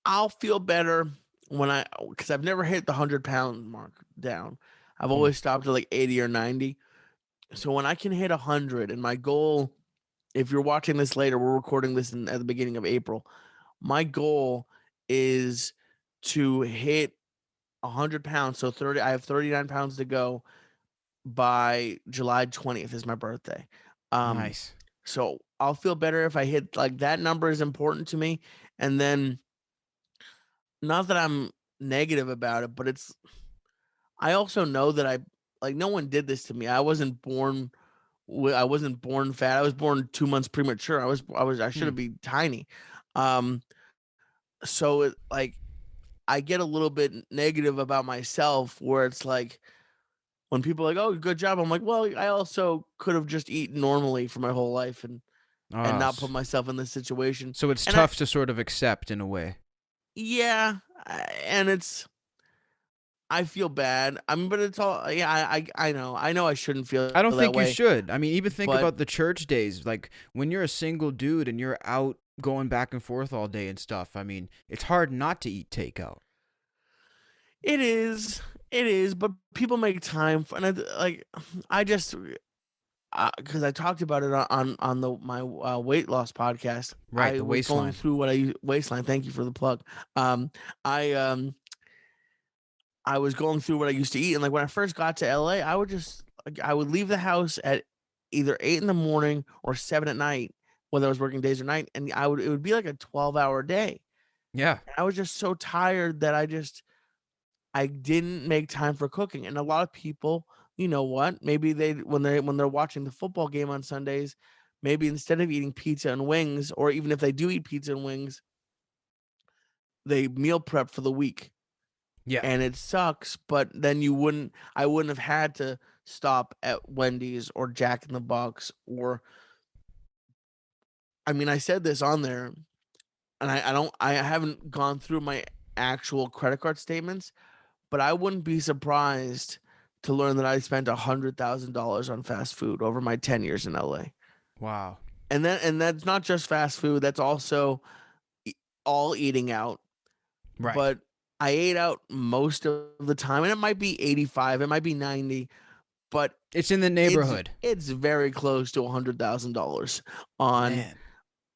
I'll feel better when because I've never hit the 100-pound mark down. I've Mm. always stopped at like 80 or 90. So when I can hit 100, and my goal, if you're watching this later, we're recording this at the beginning of April. My goal is to hit 100 pounds. So 30, I have 39 pounds to go by July 20th is my birthday. Um, Nice. so I'll feel better if I hit like that number is important to me. And then not that I'm negative about it, but I also know that no one did this to me. I wasn't born fat. I was born 2 months premature. I should Hmm. have been tiny. Um, so I get a little bit negative about myself where it's like when people are like, "Oh, good job." I'm like, "Well, I also could have just eaten normally for my whole life and Uh, not put myself in this situation." so it's And I tough to sort of accept in a way. yeah, and I feel bad. I mean, but it's all yeah, I know. I know I shouldn't feel I don't that think you way, should. I mean, even think but about the church days. Like when you're a single dude and you're out going back and forth all day and stuff. I mean, it's hard not to eat takeout. it is. It is, but people make time for, and I just because I talked about it on my weight loss podcast. Right, I the was going waistline. through Waistline. Thank you for the plug. I I was going through what I used to eat, and like when I first got to LA, I would leave the house at either 8 in the morning or 7 at night, whether I was working days or night, and it would be like a 12-hour day. Yeah. I was just so tired that I didn't make time for cooking. And a lot of people, you know what? Maybe when they're watching the football game on Sundays, maybe instead of eating pizza and wings, or even if they do eat pizza and wings, they meal prep for the week. Yeah. And it sucks, but then I wouldn't have had to stop at Wendy's or Jack in the Box or I mean, I said this on there and I haven't gone through my actual credit card statements, but I wouldn't be surprised to learn that I spent $100,000 on fast food over my 10 years in LA. Wow. And that's not just fast food, that's also e- all eating out, Right. but I ate out most of the time and it might be 85, it might be 90, but It's in the it's neighborhood. it's very close to $100,000 on Man.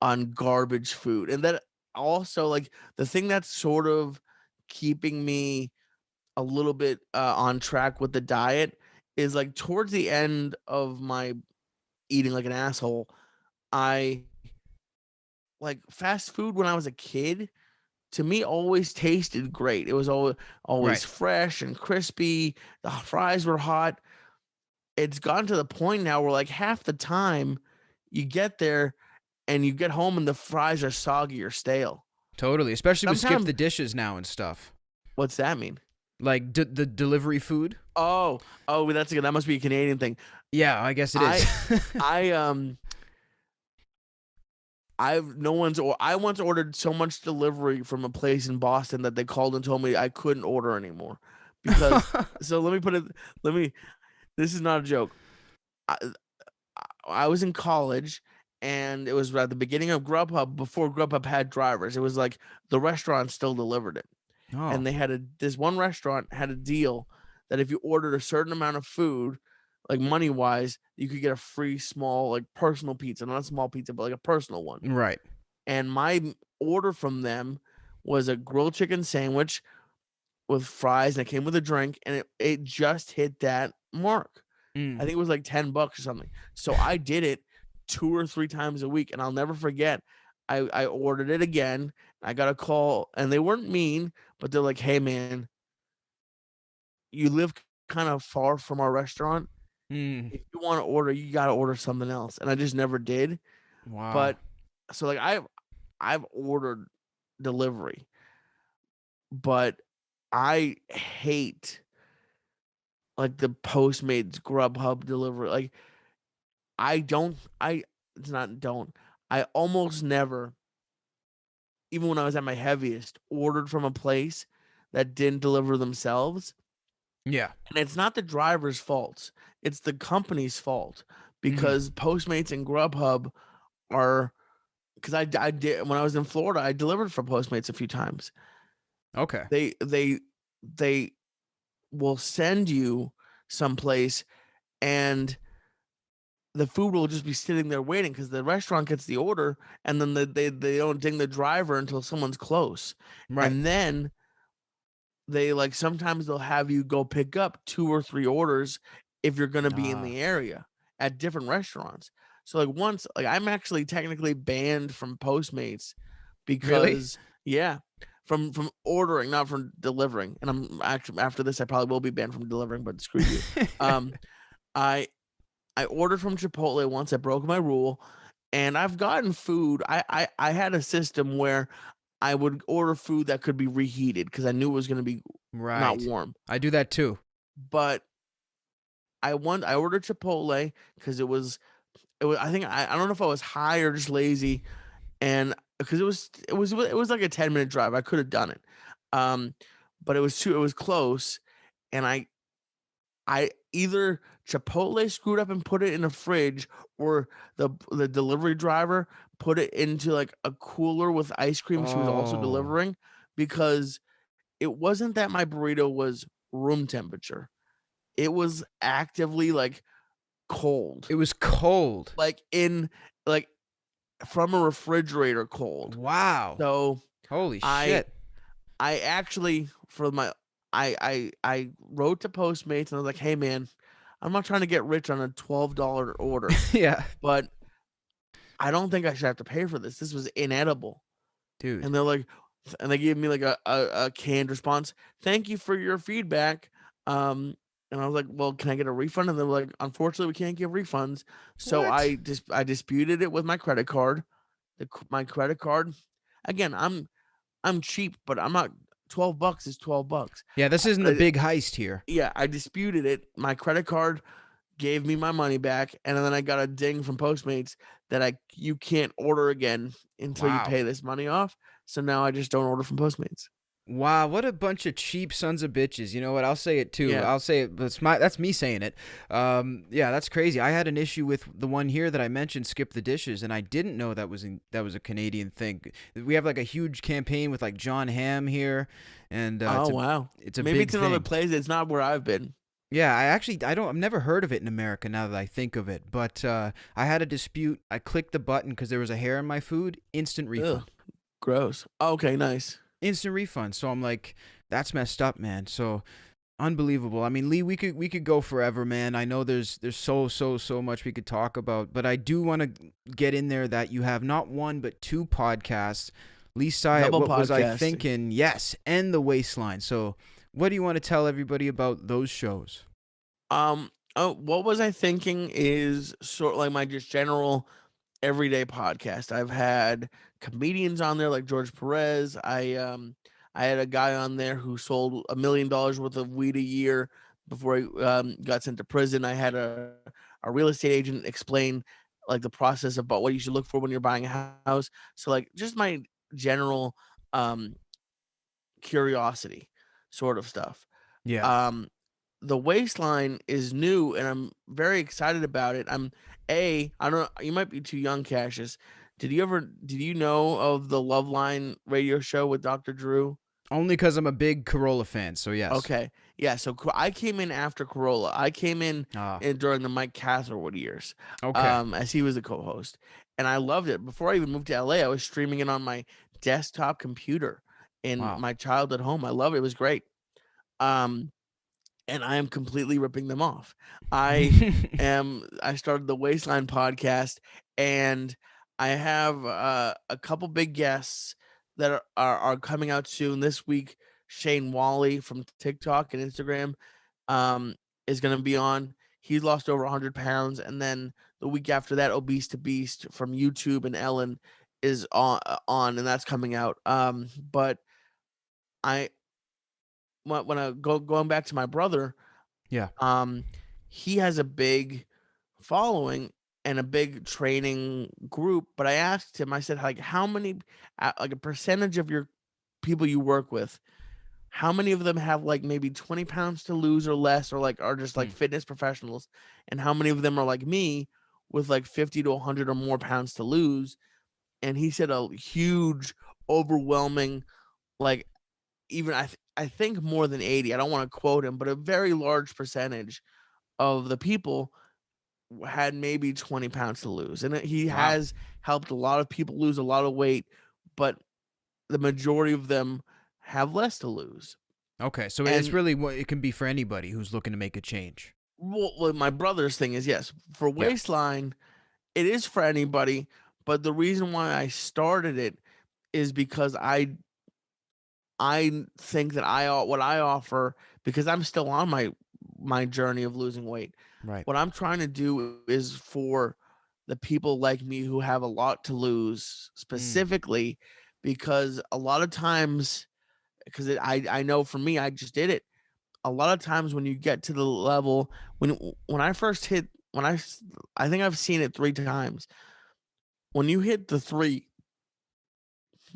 on garbage food. And that also, like, the thing that's sort of keeping me a little bit on track with the diet is like towards the end of my eating like an asshole, I like fast food when I was a kid to me always tasted great. It was always Right. fresh and crispy. The fries were hot. It's gotten to the point now where like half the time you get there and you get home and the fries are soggy or stale. Totally. Especially with Skip Sometimes the Dishes now and stuff. what's that mean? Like the delivery food. Oh, that's good. That must be a Canadian thing. Yeah, I guess it I is. I I've no one's or I once ordered so much delivery from a place in Boston that they called and told me I couldn't order anymore because so let me put it let me this is not a joke. I, I was in college and it was at the beginning of Grubhub before Grubhub had drivers. It was like the restaurant still delivered it. Oh, And they had this one restaurant had a deal that if you ordered a certain amount of food, like money wise, you could get a free small like personal pizza, not a small pizza, but like a personal one. right. And my order from them was a grilled chicken sandwich with fries, and it came with a drink, and it just hit that mark. I Mm. think it was like $10 or something. So I did it 2 or 3 times a week, and I'll never forget. I ordered it again. I got a call, and they weren't mean, but they're like, "Hey, man, you live kind of far from our restaurant. Mm. If you want to order, you got to order something else." And I just never did. Wow. But so like I've ordered delivery, but I hate like the Postmates Grubhub delivery. Like I don't I it's not don't. I almost never, even when I was at my heaviest, ordered from a place that didn't deliver themselves. Yeah. And it's not the driver's fault. It's the company's fault Mm. because Postmates and Grubhub are because I did when I was in Florida, I delivered for Postmates a few times. Okay. They will send you someplace and the food will just be sitting there waiting because the restaurant gets the order and then they don't ding the driver until someone's close. Right. And then they like sometimes they'll have you go pick up 2 or 3 orders if you're gonna be in Ah. the area at different restaurants. So like once like I'm actually technically banned from Postmates Really? because yeah, from ordering, not from delivering. And I'm actually after this I probably will be banned from delivering, but screw you. Um I I ordered from Chipotle once, I broke my rule, and I've gotten food. I had a system where I would order food that could be reheated because I knew it was gonna be not Right. warm. I do that too. But I ordered Chipotle because it was I think I don't know if I was high or just lazy, and because it was like a 10-minute drive. I could have done it. Um, but it was close, and I either Chipotle screwed up and put it in a fridge, or the delivery driver put it into, like, a cooler with ice cream she was also Oh, delivering, because it wasn't that my burrito was room temperature. It was actively, like, cold. it was cold. Like, like, from a refrigerator cold. Wow. So, Holy I shit. I actually for my I wrote to Postmates and I was like, "Hey, man, I'm not trying to get rich on a $12 order, Yeah. but I don't think I should have to pay for this. This was inedible." Dude. And they're like and they gave me like a canned response. "Thank you for your feedback." And I was like, "Well, can I get a refund?" And they were like, "Unfortunately, we can't give refunds." So What? I disputed it with my credit card. My credit card again, I'm cheap, but I'm not $12 is $12. Yeah, this isn't the I big heist here. Yeah, I disputed it. My credit card gave me my money back, and then I got a ding from Postmates that you can't order again until you Wow. pay this money off. So now I just don't order from Postmates. Wow, what a bunch of cheap sons of bitches. You know what? I'll say it too. Yeah. I'll say it. That's me saying it. Yeah, that's crazy. I had an issue with the one here that I mentioned, Skip the Dishes, and I didn't know that was a Canadian thing. We have like a huge campaign with like John Hamm here, and Oh, wow. it's a Maybe big it's another thing. place. It's not where I've been. Yeah, I've never heard of it in America now that I think of it. But I had a dispute. I clicked the button because there was a hair in my food. Instant Ugh, refund. gross. Okay, nice. Instant refund. So I'm like, that's messed up, man. So unbelievable. I mean, Lee, we could go forever, man. I know there's so much we could talk about, but I do want to get in there that you have not one but two podcasts. Lee Syatt, Double what was I podcasting. thinking? Yes, and the Waistline. So, what do you want to tell everybody about those shows? What was I thinking is sort of like my just general everyday podcast. I've had comedians on there like George Perez. I had a guy on there who sold $1 million worth of weed a year before he got sent to prison. I had a real estate agent explain like the process about what you should look for when you're buying a house. So like just my general um curiosity sort of stuff. Yeah. Um the Waistline is new and I'm very excited about it. I don't you might be too young, Cassius. Did you know of the Loveline radio show with Dr. Drew? Only because I'm a big Corolla fan. So yes. Okay. Yeah, so I came in after Corolla. I came Ah. in during the Mike Catherwood years, Okay. as he was the co-host, and I loved it. Before I even moved to LA, I was streaming it on my desktop computer in Wow. my childhood home. I love it. It was great. Um, and I am completely ripping them off. I started the Waistline podcast, and I have a couple big guests that are coming out soon this week. Shane Wally from TikTok and Instagram is going to be on. He's lost over 100 pounds, and then the week after that, Obese to Beast from YouTube and Ellen is and that's coming out. But I when I going back to my brother, Yeah. um, he has a big following and a big training group, but I asked him, I said, like, how many, like a percentage of your people you work with, how many of them have like maybe 20 pounds to lose or less, or like are just like Hmm. fitness professionals? And how many of them are like me with like 50 to 100 or more pounds to lose? And he said a huge, overwhelming, like even I think more than 80. I don't want to quote him, but a very large percentage of the people had maybe 20 pounds to lose. And he Wow. has helped a lot of people lose a lot of weight, but the majority of them have less to lose. Okay. So it's And really what it can be for anybody who's looking to make a change. my brother's thing is yes, for Yeah. Waistline, it is for anybody. But the reason why I started it is because I think that what I offer, because I'm still on my journey of losing weight. Right. What I'm trying to do is for the people like me who have a lot to lose, Mm. specifically because a lot of times, because I know for me, I just did it. A lot of times when you get to the level when I first hit I think I've seen it 3 times. When you hit the three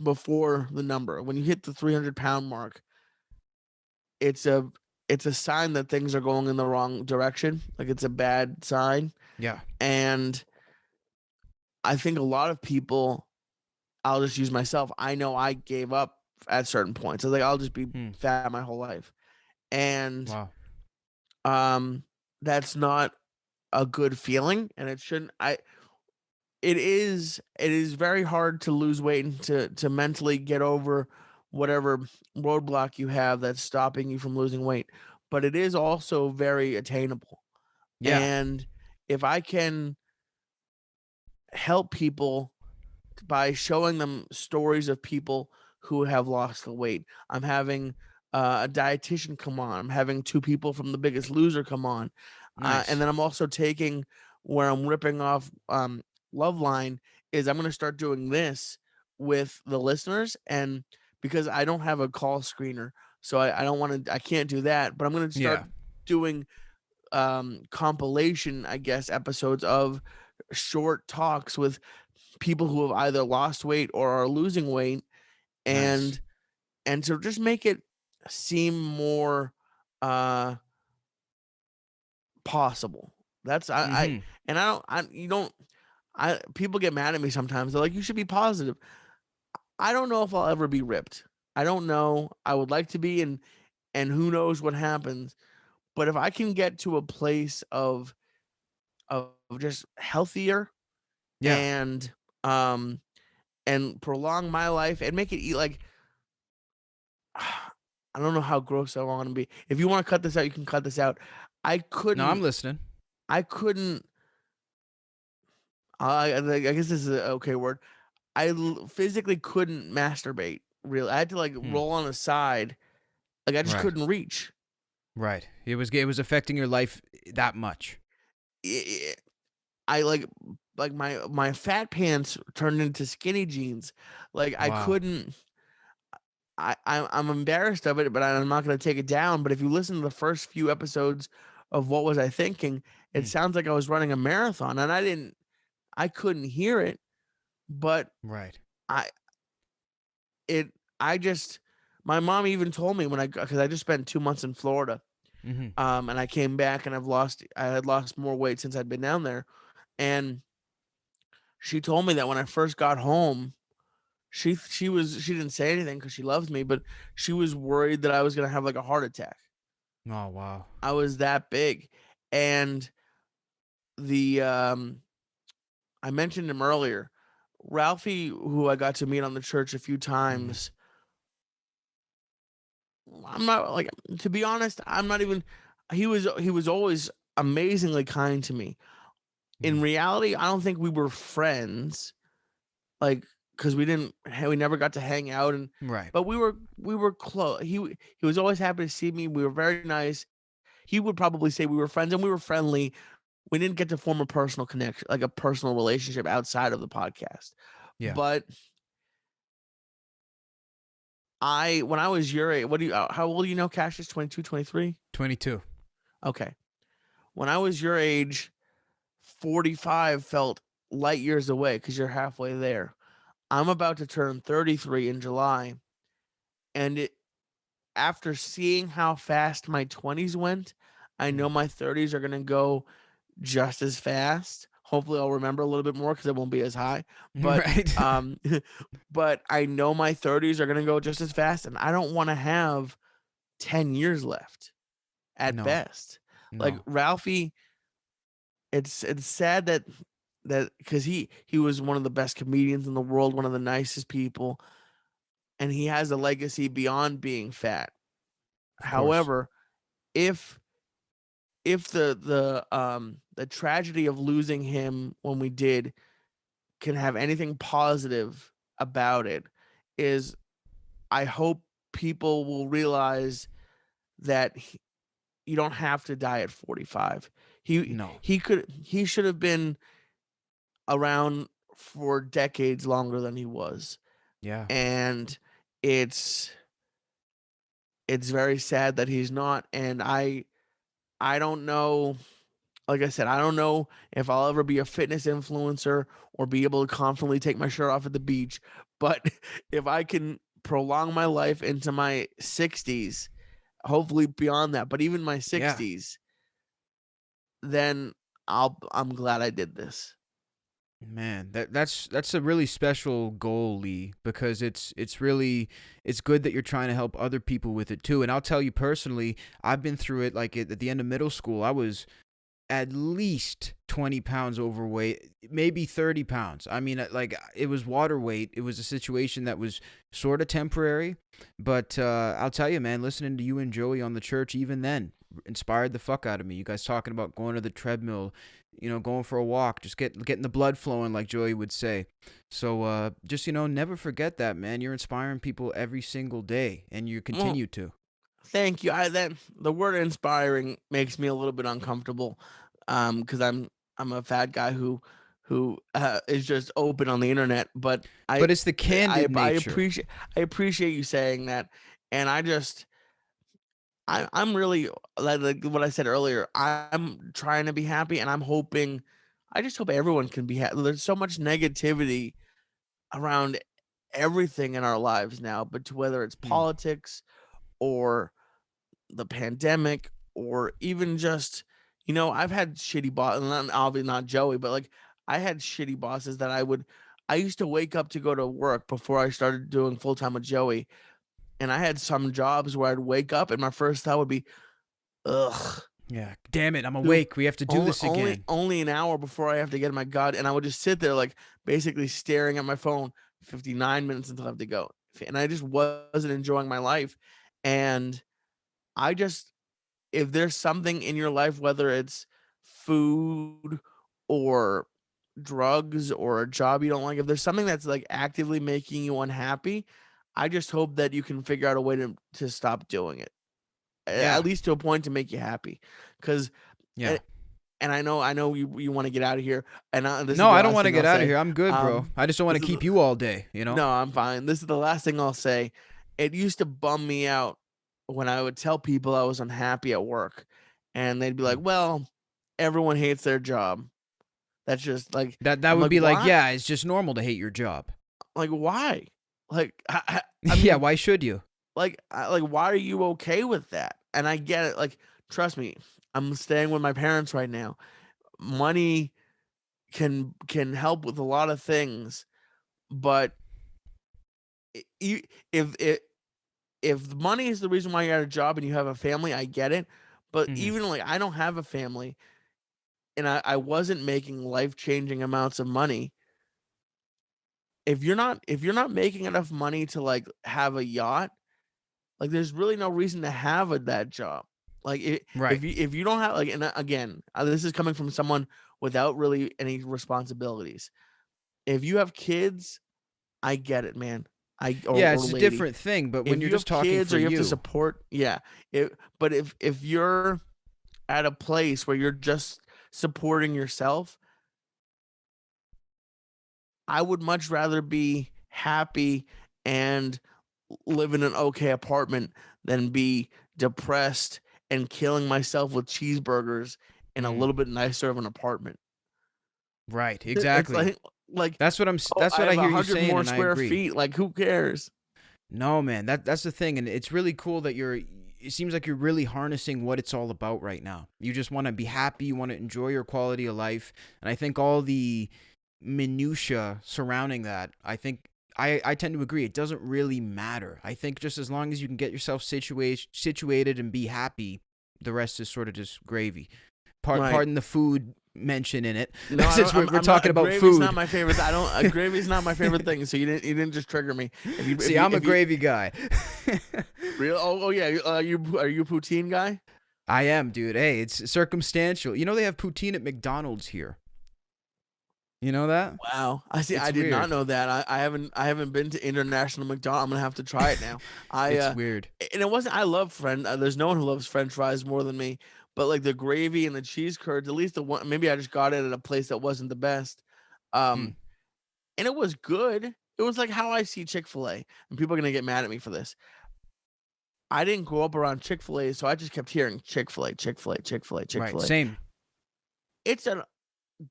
before the number, when you hit the 300-pound mark, it's a it's a sign that things are going in the wrong direction. Like it's a bad sign. Yeah. And I think a lot of people, I'll just use myself. I know I gave up at certain points. I was like, I'll just be Hmm. fat my whole life. And Wow. um that's not a good feeling. And it shouldn't I it is very hard to lose weight and to mentally get over whatever roadblock you have that's stopping you from losing weight. But it is also very attainable. Yeah. And if I can help people by showing them stories of people who have lost the weight. I'm having a dietitian come on. I'm having two people from The Biggest Loser come on, and Nice. then I'm also taking where I'm ripping off Loveline is I'm going to start doing this with the listeners, and because I don't have a call screener, so I don't want to I can't do that, but I'm going to start Yeah. doing compilation, I guess, episodes of short talks with people who have either lost weight or are losing weight, Nice. and to just make it seem more uh possible. That's I Mm-hmm. and I don't I you don't I people get mad at me sometimes. They're like, you should be positive. I don't know if I'll ever be ripped. I don't know. I would like to be, and who knows what happens. But if I can get to a place of just healthier Yeah. and um and prolong my life and make it eat like I don't know how gross I want to be. If you want to cut this out, you can cut this out. I No, I'm couldn't. listening. I couldn't. I guess this is an okay word. Physically couldn't masturbate. Really, I had to like Hmm. roll on the side. Like I just Right. couldn't reach. Right. It was affecting your life that much. I I like my fat pants turned into skinny jeans. Like I Wow. couldn't. I'm embarrassed of it, but I'm not going to take it down. But if you listen to the first few episodes of What Was I Thinking, it Hmm. sounds like I was running a marathon, and I couldn't hear it, but Right. I it I just my mom even told me when because I just spent 2 months in Florida, Mm-hmm. and I came back and I had lost more weight since I'd been down there, and she told me that when I first got home, she didn't say anything because she loves me, but she was worried that I was gonna have like a heart attack. Oh wow. I was that big, and the I mentioned him earlier, Ralphie, who I got to meet on the church a few Mm-hmm. times. I'm not like to be honest, I'm not even he was always amazingly kind to me. In reality, I don't think we were friends, like because we never got to hang out Right. but we were close. He was always happy to see me. We were very nice. He would probably say we were friends and we were friendly. We didn't get to form a personal connection, like a personal relationship outside of the podcast. Yeah. But when I was your age, how old do you know Cassius? 22, 23? 22. Okay. When I was your age, 45 felt light years away because you're halfway there. I'm about to turn 33 in July. And after seeing how fast my 20s went, I know Mm. my 30s are going to go just as fast. Hopefully, I'll remember a little bit more because it won't be as high. But Right. but I know my 30s are gonna go just as fast, and I don't want to have 10 years left at No. best. Like No. Ralphie, it's sad that because he was one of the best comedians in the world, one of the nicest people, and he has a legacy beyond being fat. Of course. However, if the tragedy of losing him when we did can have anything positive about it is I hope people will realize that you don't have to die at 45. No. He should have been around for decades longer than he was. Yeah. And it's it's very sad that he's not and I don't know like I said, I don't know if I'll ever be a fitness influencer or be able to confidently take my shirt off at the beach, but if I can prolong my life into my 60s, hopefully beyond that, but even my Yeah. 60s, then I'm glad I did this. Man, that's a really special goal, Lee, because it's good that you're trying to help other people with it too. And I'll tell you personally, I've been through it. Like at the end of middle school, I was at least 20 pounds overweight, maybe 30 pounds. I mean, like it was water weight. It was a situation that was sort of temporary. But I'll tell you, man, listening to you and Joey on the church, even then, inspired the fuck out of me. You guys talking about going to the treadmill, going for a walk, just getting the blood flowing, like Joey would say. So just, never forget that, man. You're inspiring people every single day, and you Well, continue to. thank you. That the word inspiring makes me a little bit uncomfortable, because I'm a fat guy who is just open on the internet. But But it's the candid I nature. appreciate you saying that, and I'm really like what I said earlier. I'm trying to be happy, and I'm hoping. I just hope everyone can be happy. There's so much negativity around everything in our lives now, but whether it's Hmm. politics or the pandemic or even just I've had shitty bosses, obviously not Joey, but like I had shitty bosses that I used to wake up to go to work before I started doing full time with Joey, and I had some jobs where I'd wake up and my first thought would be, ugh. Yeah. Damn it, I'm Dude, awake. We have to do only, this again. only an hour before I have to get in my god, and I would just sit there like basically staring at my phone 59 minutes until I have to go. And I just wasn't enjoying my life. And I just if there's something in your life, whether it's food or drugs or a job you don't like, if there's something that's like actively making you unhappy, I just hope that you can figure out a way to stop doing it. Yeah. At least to a point to make you happy. Because Yeah. and I know you want to get out of here, and this is No, the I don't last want to thing get I'll out of say. here. I'm good, bro. I just don't want This to is keep the, you all day, you know? no, I'm fine. This is the last thing I'll say. It used to bum me out when I would tell people I was unhappy at work, and they'd be like, Mm. "Well, everyone hates their job." That's just like That I'm would like, be like, "Why? yeah, it's just normal to hate your job. Like why? Like I Yeah, mean, why should you? like why are you okay with that?" And I get it. Like trust me, I'm staying with my parents right now. Money can help with a lot of things, but you if the money is the reason why you're at a job and you have a family, I get it. But Mhm. even like I don't have a family and I wasn't making life changing amounts of money. If you're not making enough money to like have a yacht, like there's really no reason to have that job. Like Right. if you don't have like and again, this is coming from someone without really any responsibilities. If you have kids, I get it, man. Yeah, Or it's a lady. different thing, but when If you're you just have talking kids for or you have to you. support, yeah. But if you're at a place where you're just supporting yourself, I would much rather be happy and live in an okay apartment than be depressed and killing myself with cheeseburgers in a Mm, little bit nicer of an apartment. right, It's exactly. like oh, That's I what I have hear you 100 saying, more and I square agree. feet. Like who cares? No, man, that's the thing, and it's really cool that you're. It seems like you're really harnessing what it's all about right now. You just want to be happy, you want to enjoy your quality of life, and I think all the minutia surrounding that, I tend to agree. It doesn't really matter. I think just as long as you can get yourself situated and be happy, the rest is sort of just gravy. Right. Pardon the food mention in it, No, I since don't. we're I'm not. talking about Gravy's not food. my favorite. I don't. Gravy's not my favorite thing. So you didn't just trigger me. See, I'm a If you gravy guy. real. Oh yeah. Are you a poutine guy? I am, dude. Hey, it's circumstantial. You know they have poutine at McDonald's here. You know that? Wow. I see. I It's did not weird. know that. I haven't been to International McDonald. I'm gonna have to try it now. I It's weird. and it wasn't. I love French. There's no one who loves French fries more than me. But like the gravy and the cheese curds, at least the one. Maybe I just got it at a place that wasn't the best. Hmm. Um, and it was good. It was like how I see Chick-fil-A, and people are gonna get mad at me for this. I didn't grow up around Chick-fil-A, so I just kept hearing Chick-fil-A, Chick-fil-A, Chick-fil-A, Right. Chick-fil-A. Same. It's a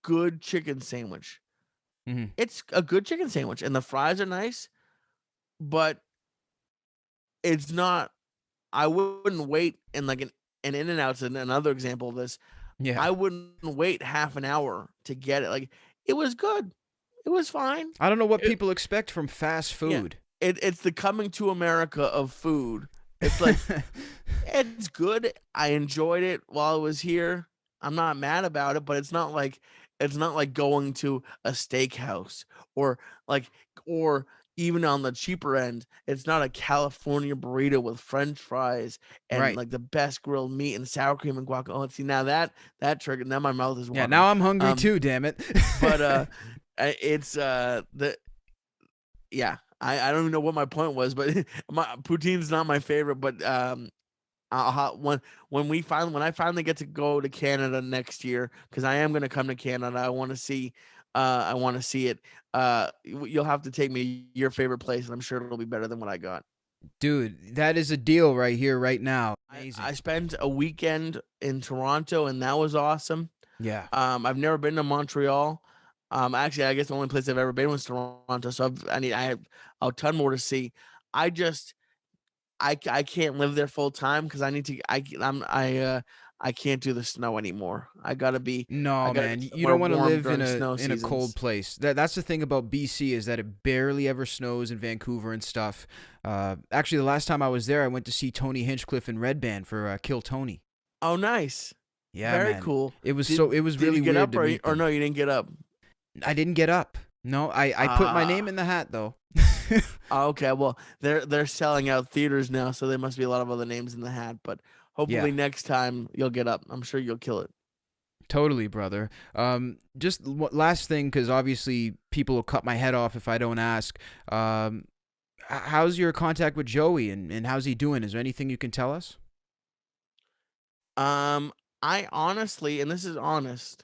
good chicken sandwich. Hmm. It's a good chicken sandwich, and the fries are nice, but it's not. I wouldn't wait in like an In-N-Out's another example of this. Yeah. I wouldn't wait half an hour to get it. Like it was good. It was fine. I don't know what It, people expect from fast yeah, food. it's the coming to America of food. It's like it's good. I enjoyed it while I was here. I'm not mad about it, but it's not like going to a steakhouse or like or even on the cheaper end, it's not a California burrito with French fries and Right. like the best grilled meat and sour cream and guacamole. Oh, see now that triggered. Now my mouth is Yeah. watering. Now I'm hungry Um, too. Damn it. but it's the yeah. I don't even know what my point was, but my poutine's not my favorite. But when I finally get to go to Canada next year, because I am gonna come to Canada, I want to see it. You'll have to take me to your favorite place, and I'm sure it'll be better than what I got. Dude, that is a deal right here, right now. I Amazing. spent a weekend in Toronto, and that was awesome. Yeah. I've never been to Montreal. Actually, I guess the only place I've ever been was Toronto, so I have a ton more to see. I just I can't live there full time because I need to I can't do the snow anymore. I No, gotta man, be you somewhere don't want to warm live during snow in a cold seasons. place. That's the thing about BC is that it barely ever snows in Vancouver and stuff. Actually, the last time I was there, I went to see Tony Hinchcliffe and Red Band for Kill Tony. Oh, nice. Yeah, Very man. cool. It was Did you really get weird up to meet or them. no? You didn't get up. I didn't get up. No, I put my name Ah, in the hat though. okay. Well, they're selling out theaters now, so there must be a lot of other names in the hat. But Yeah. hopefully next time you'll get up. I'm sure you'll kill it. Totally, brother. Just last thing, because obviously people will cut my head off if I don't ask. How's your contact with Joey, and how's he doing? Is there anything you can tell us? Um, I honestly, and this is honest,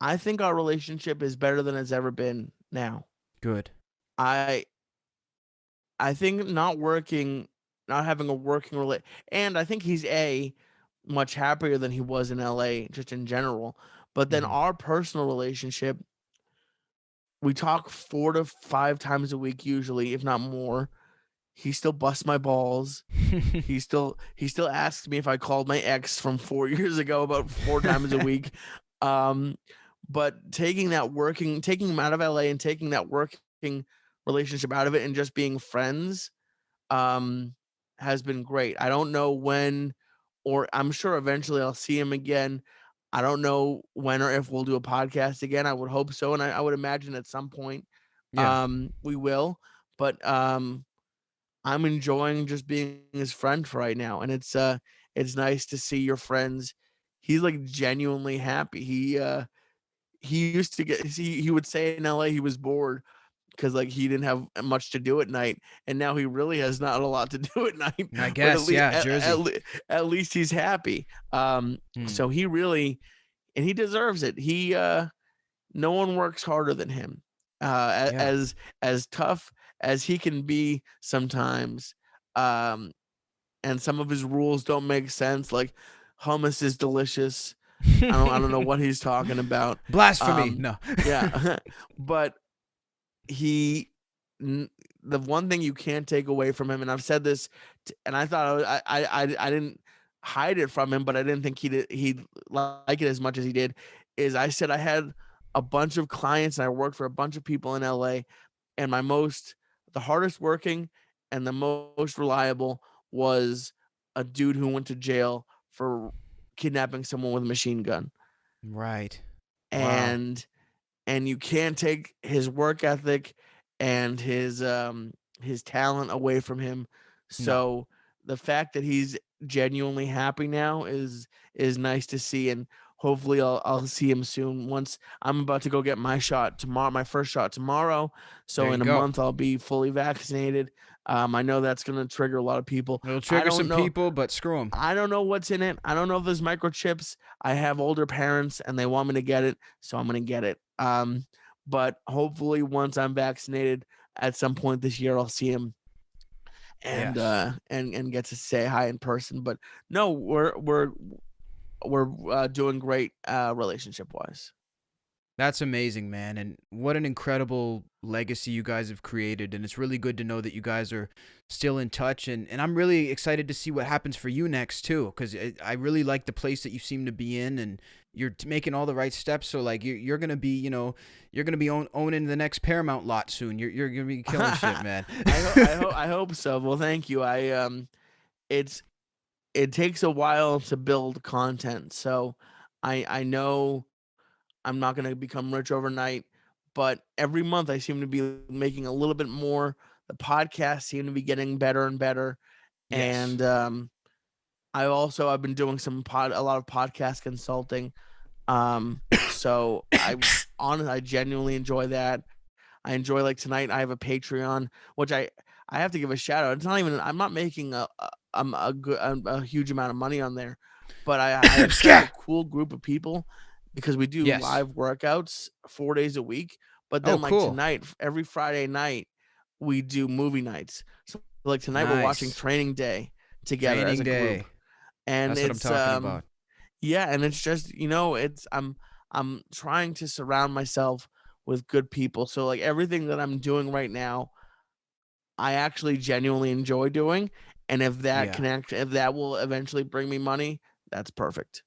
I think our relationship is better than it's ever been now. Good. I I think not having a working and I think he's much happier than he was in LA just in general. But then Hmm. our personal relationship, we talk 4 to 5 times a week usually, if not more. He still busts my balls. He still asks me if I called my ex from 4 years ago about 4 times a week. Um, but taking him out of LA and taking that working relationship out of it and just being friends, um, has been great. I don't know when, or I'm sure eventually I'll see him again. I don't know when or if we'll do a podcast again. I would hope so, and I would imagine at some point, Yeah. we will. But I'm enjoying just being his friend for right now, and it's nice to see your friends. He's like genuinely happy. He used to he would say in LA he was bored because like he didn't have much to do at night, and now he really has not a lot to do at night. I But guess, yeah, Jersey. at least he's happy. Hmm. So he really and he deserves it. No one works harder than him. Yeah. As tough as he can be sometimes, um, and some of his rules don't make sense. Like hummus is delicious. I don't know what he's talking about. Blasphemy. Um, No. yeah, but he the one thing you can't take away from him, and I've said this, and I thought I didn't hide it from him, but I didn't think he'd like it as much as he did. Is I said I had a bunch of clients and I worked for a bunch of people in LA, and the hardest working and the most reliable was a dude who went to jail for kidnapping someone with a machine gun, Right. Wow. and you can't take his work ethic and his talent away from him. No. So the fact that he's genuinely happy now is nice to see, and hopefully I'll see him soon. Once I'm about to go get my shot tomorrow, my first shot tomorrow. There So you in a go. month I'll be fully vaccinated. I know that's gonna trigger a lot of people. It'll I trigger don't some know. people, but screw them. I don't know what's in it. I don't know if there's microchips. I have older parents and they want me to get it, so I'm gonna get it. But hopefully once I'm vaccinated at some point this year, I'll see him Yes. and get to say hi in person. But no, we're doing great relationship wise. That's amazing, man. And what an incredible legacy you guys have created. And it's really good to know that you guys are still in touch. And I'm really excited to see what happens for you next, too, because I really like the place that you seem to be in, and you're making all the right steps. So, like, you're going to be, you're going to be owning the next Paramount lot soon. You're going to be killing shit, man. I hope so. Well, thank you. It's it takes a while to build content, so I know I'm not gonna become rich overnight, but every month I seem to be making a little bit more. The podcasts seem to be getting better and better, Yes. and I've been doing a lot of podcast consulting. So I genuinely enjoy that. I enjoy like tonight. I have a Patreon, which I have to give a shout out. It's not even I'm not making a huge amount of money on there, but I have such a Scat. cool group of people because we do Yes. live workouts 4 days a week. But Oh, then like cool. tonight, every Friday night, we do movie nights. So like tonight, we're watching Nice. Training Day together as Training a group, day. and That's what I'm it's talking about. yeah, and it's just, it's I'm trying to surround myself with good people. So like everything that I'm doing right now, I actually genuinely enjoy doing. And Yeah. if that will eventually bring me money, that's perfect.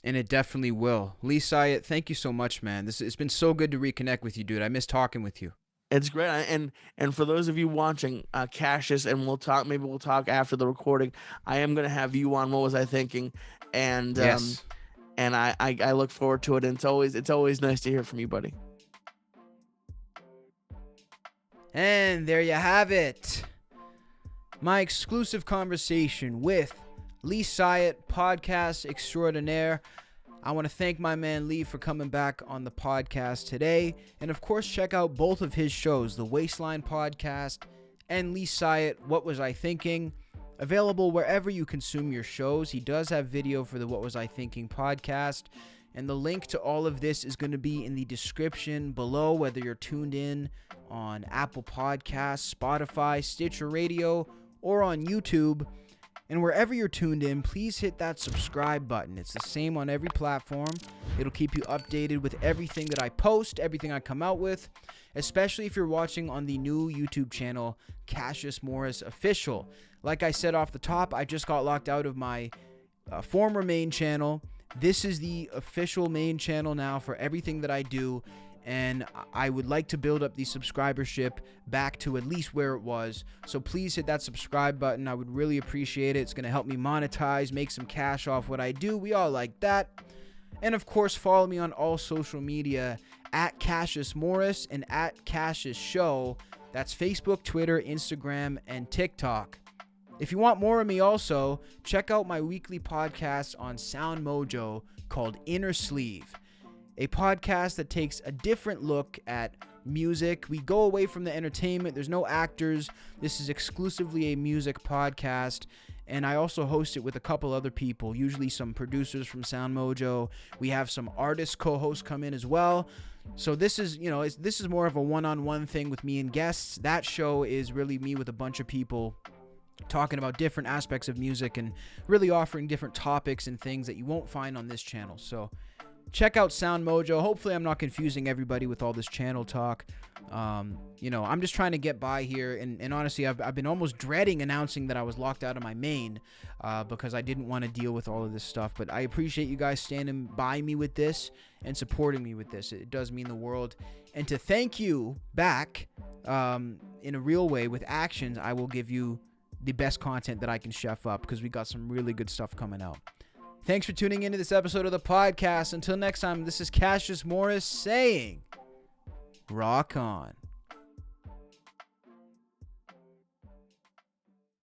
And it definitely will. Lee Syatt, thank you so much, man. It's been so good to reconnect with you, dude. I miss talking with you. It's great. And for those of you watching, Cassius, and maybe we'll talk after the recording. I am gonna have you on. What was I thinking? And Yes. and I look forward to it. And it's always nice to hear from you, buddy. And there you have it. My exclusive conversation with Lee Syatt, podcast extraordinaire. I want to thank my man Lee for coming back on the podcast today. And of course, check out both of his shows, the Waistline podcast and Lee Syatt, What Was I Thinking? Available wherever you consume your shows. He does have video for the What Was I Thinking podcast. And the link to all of this is going to be in the description below, whether you're tuned in on Apple Podcasts, Spotify, Stitcher Radio, or on YouTube. And wherever you're tuned in, please hit that subscribe button. It's the same on every platform. It'll keep you updated with everything that I post, everything I come out with, especially if you're watching on the new YouTube channel, Cassius Morris Official. Like I said off the top, I just got locked out of my former main channel. This is the official main channel now for everything that I do, and I would like to build up the subscribership back to at least where it was. So please hit that subscribe button. I would really appreciate it. It's going to help me monetize, make some cash off what I do. We all like that. And of course, follow me on all social media at Cassius Morris and at Cassius Show. That's Facebook, Twitter, Instagram, and TikTok. If you want more of me also, check out my weekly podcast on Sound Mojo called Inner Sleeve, a podcast that takes a different look at music. We go away from the entertainment. There's no actors. This is exclusively a music podcast. And I also host it with a couple other people, usually some producers from Sound Mojo. We have some artist co-hosts come in as well. So this is, this is more of a one-on-one thing with me and guests. That show is really me with a bunch of people talking about different aspects of music and really offering different topics and things that you won't find on this channel. So check out Sound Mojo. Hopefully I'm not confusing everybody with all this channel talk. I'm just trying to get by here. And honestly, I've been almost dreading announcing that I was locked out of my main because I didn't want to deal with all of this stuff. But I appreciate you guys standing by me with this and supporting me with this. It does mean the world. And to thank you back in a real way with actions, I will give you the best content that I can chef up because we got some really good stuff coming out. Thanks for tuning into this episode of the podcast. Until next time, this is Cassius Morris saying, rock on.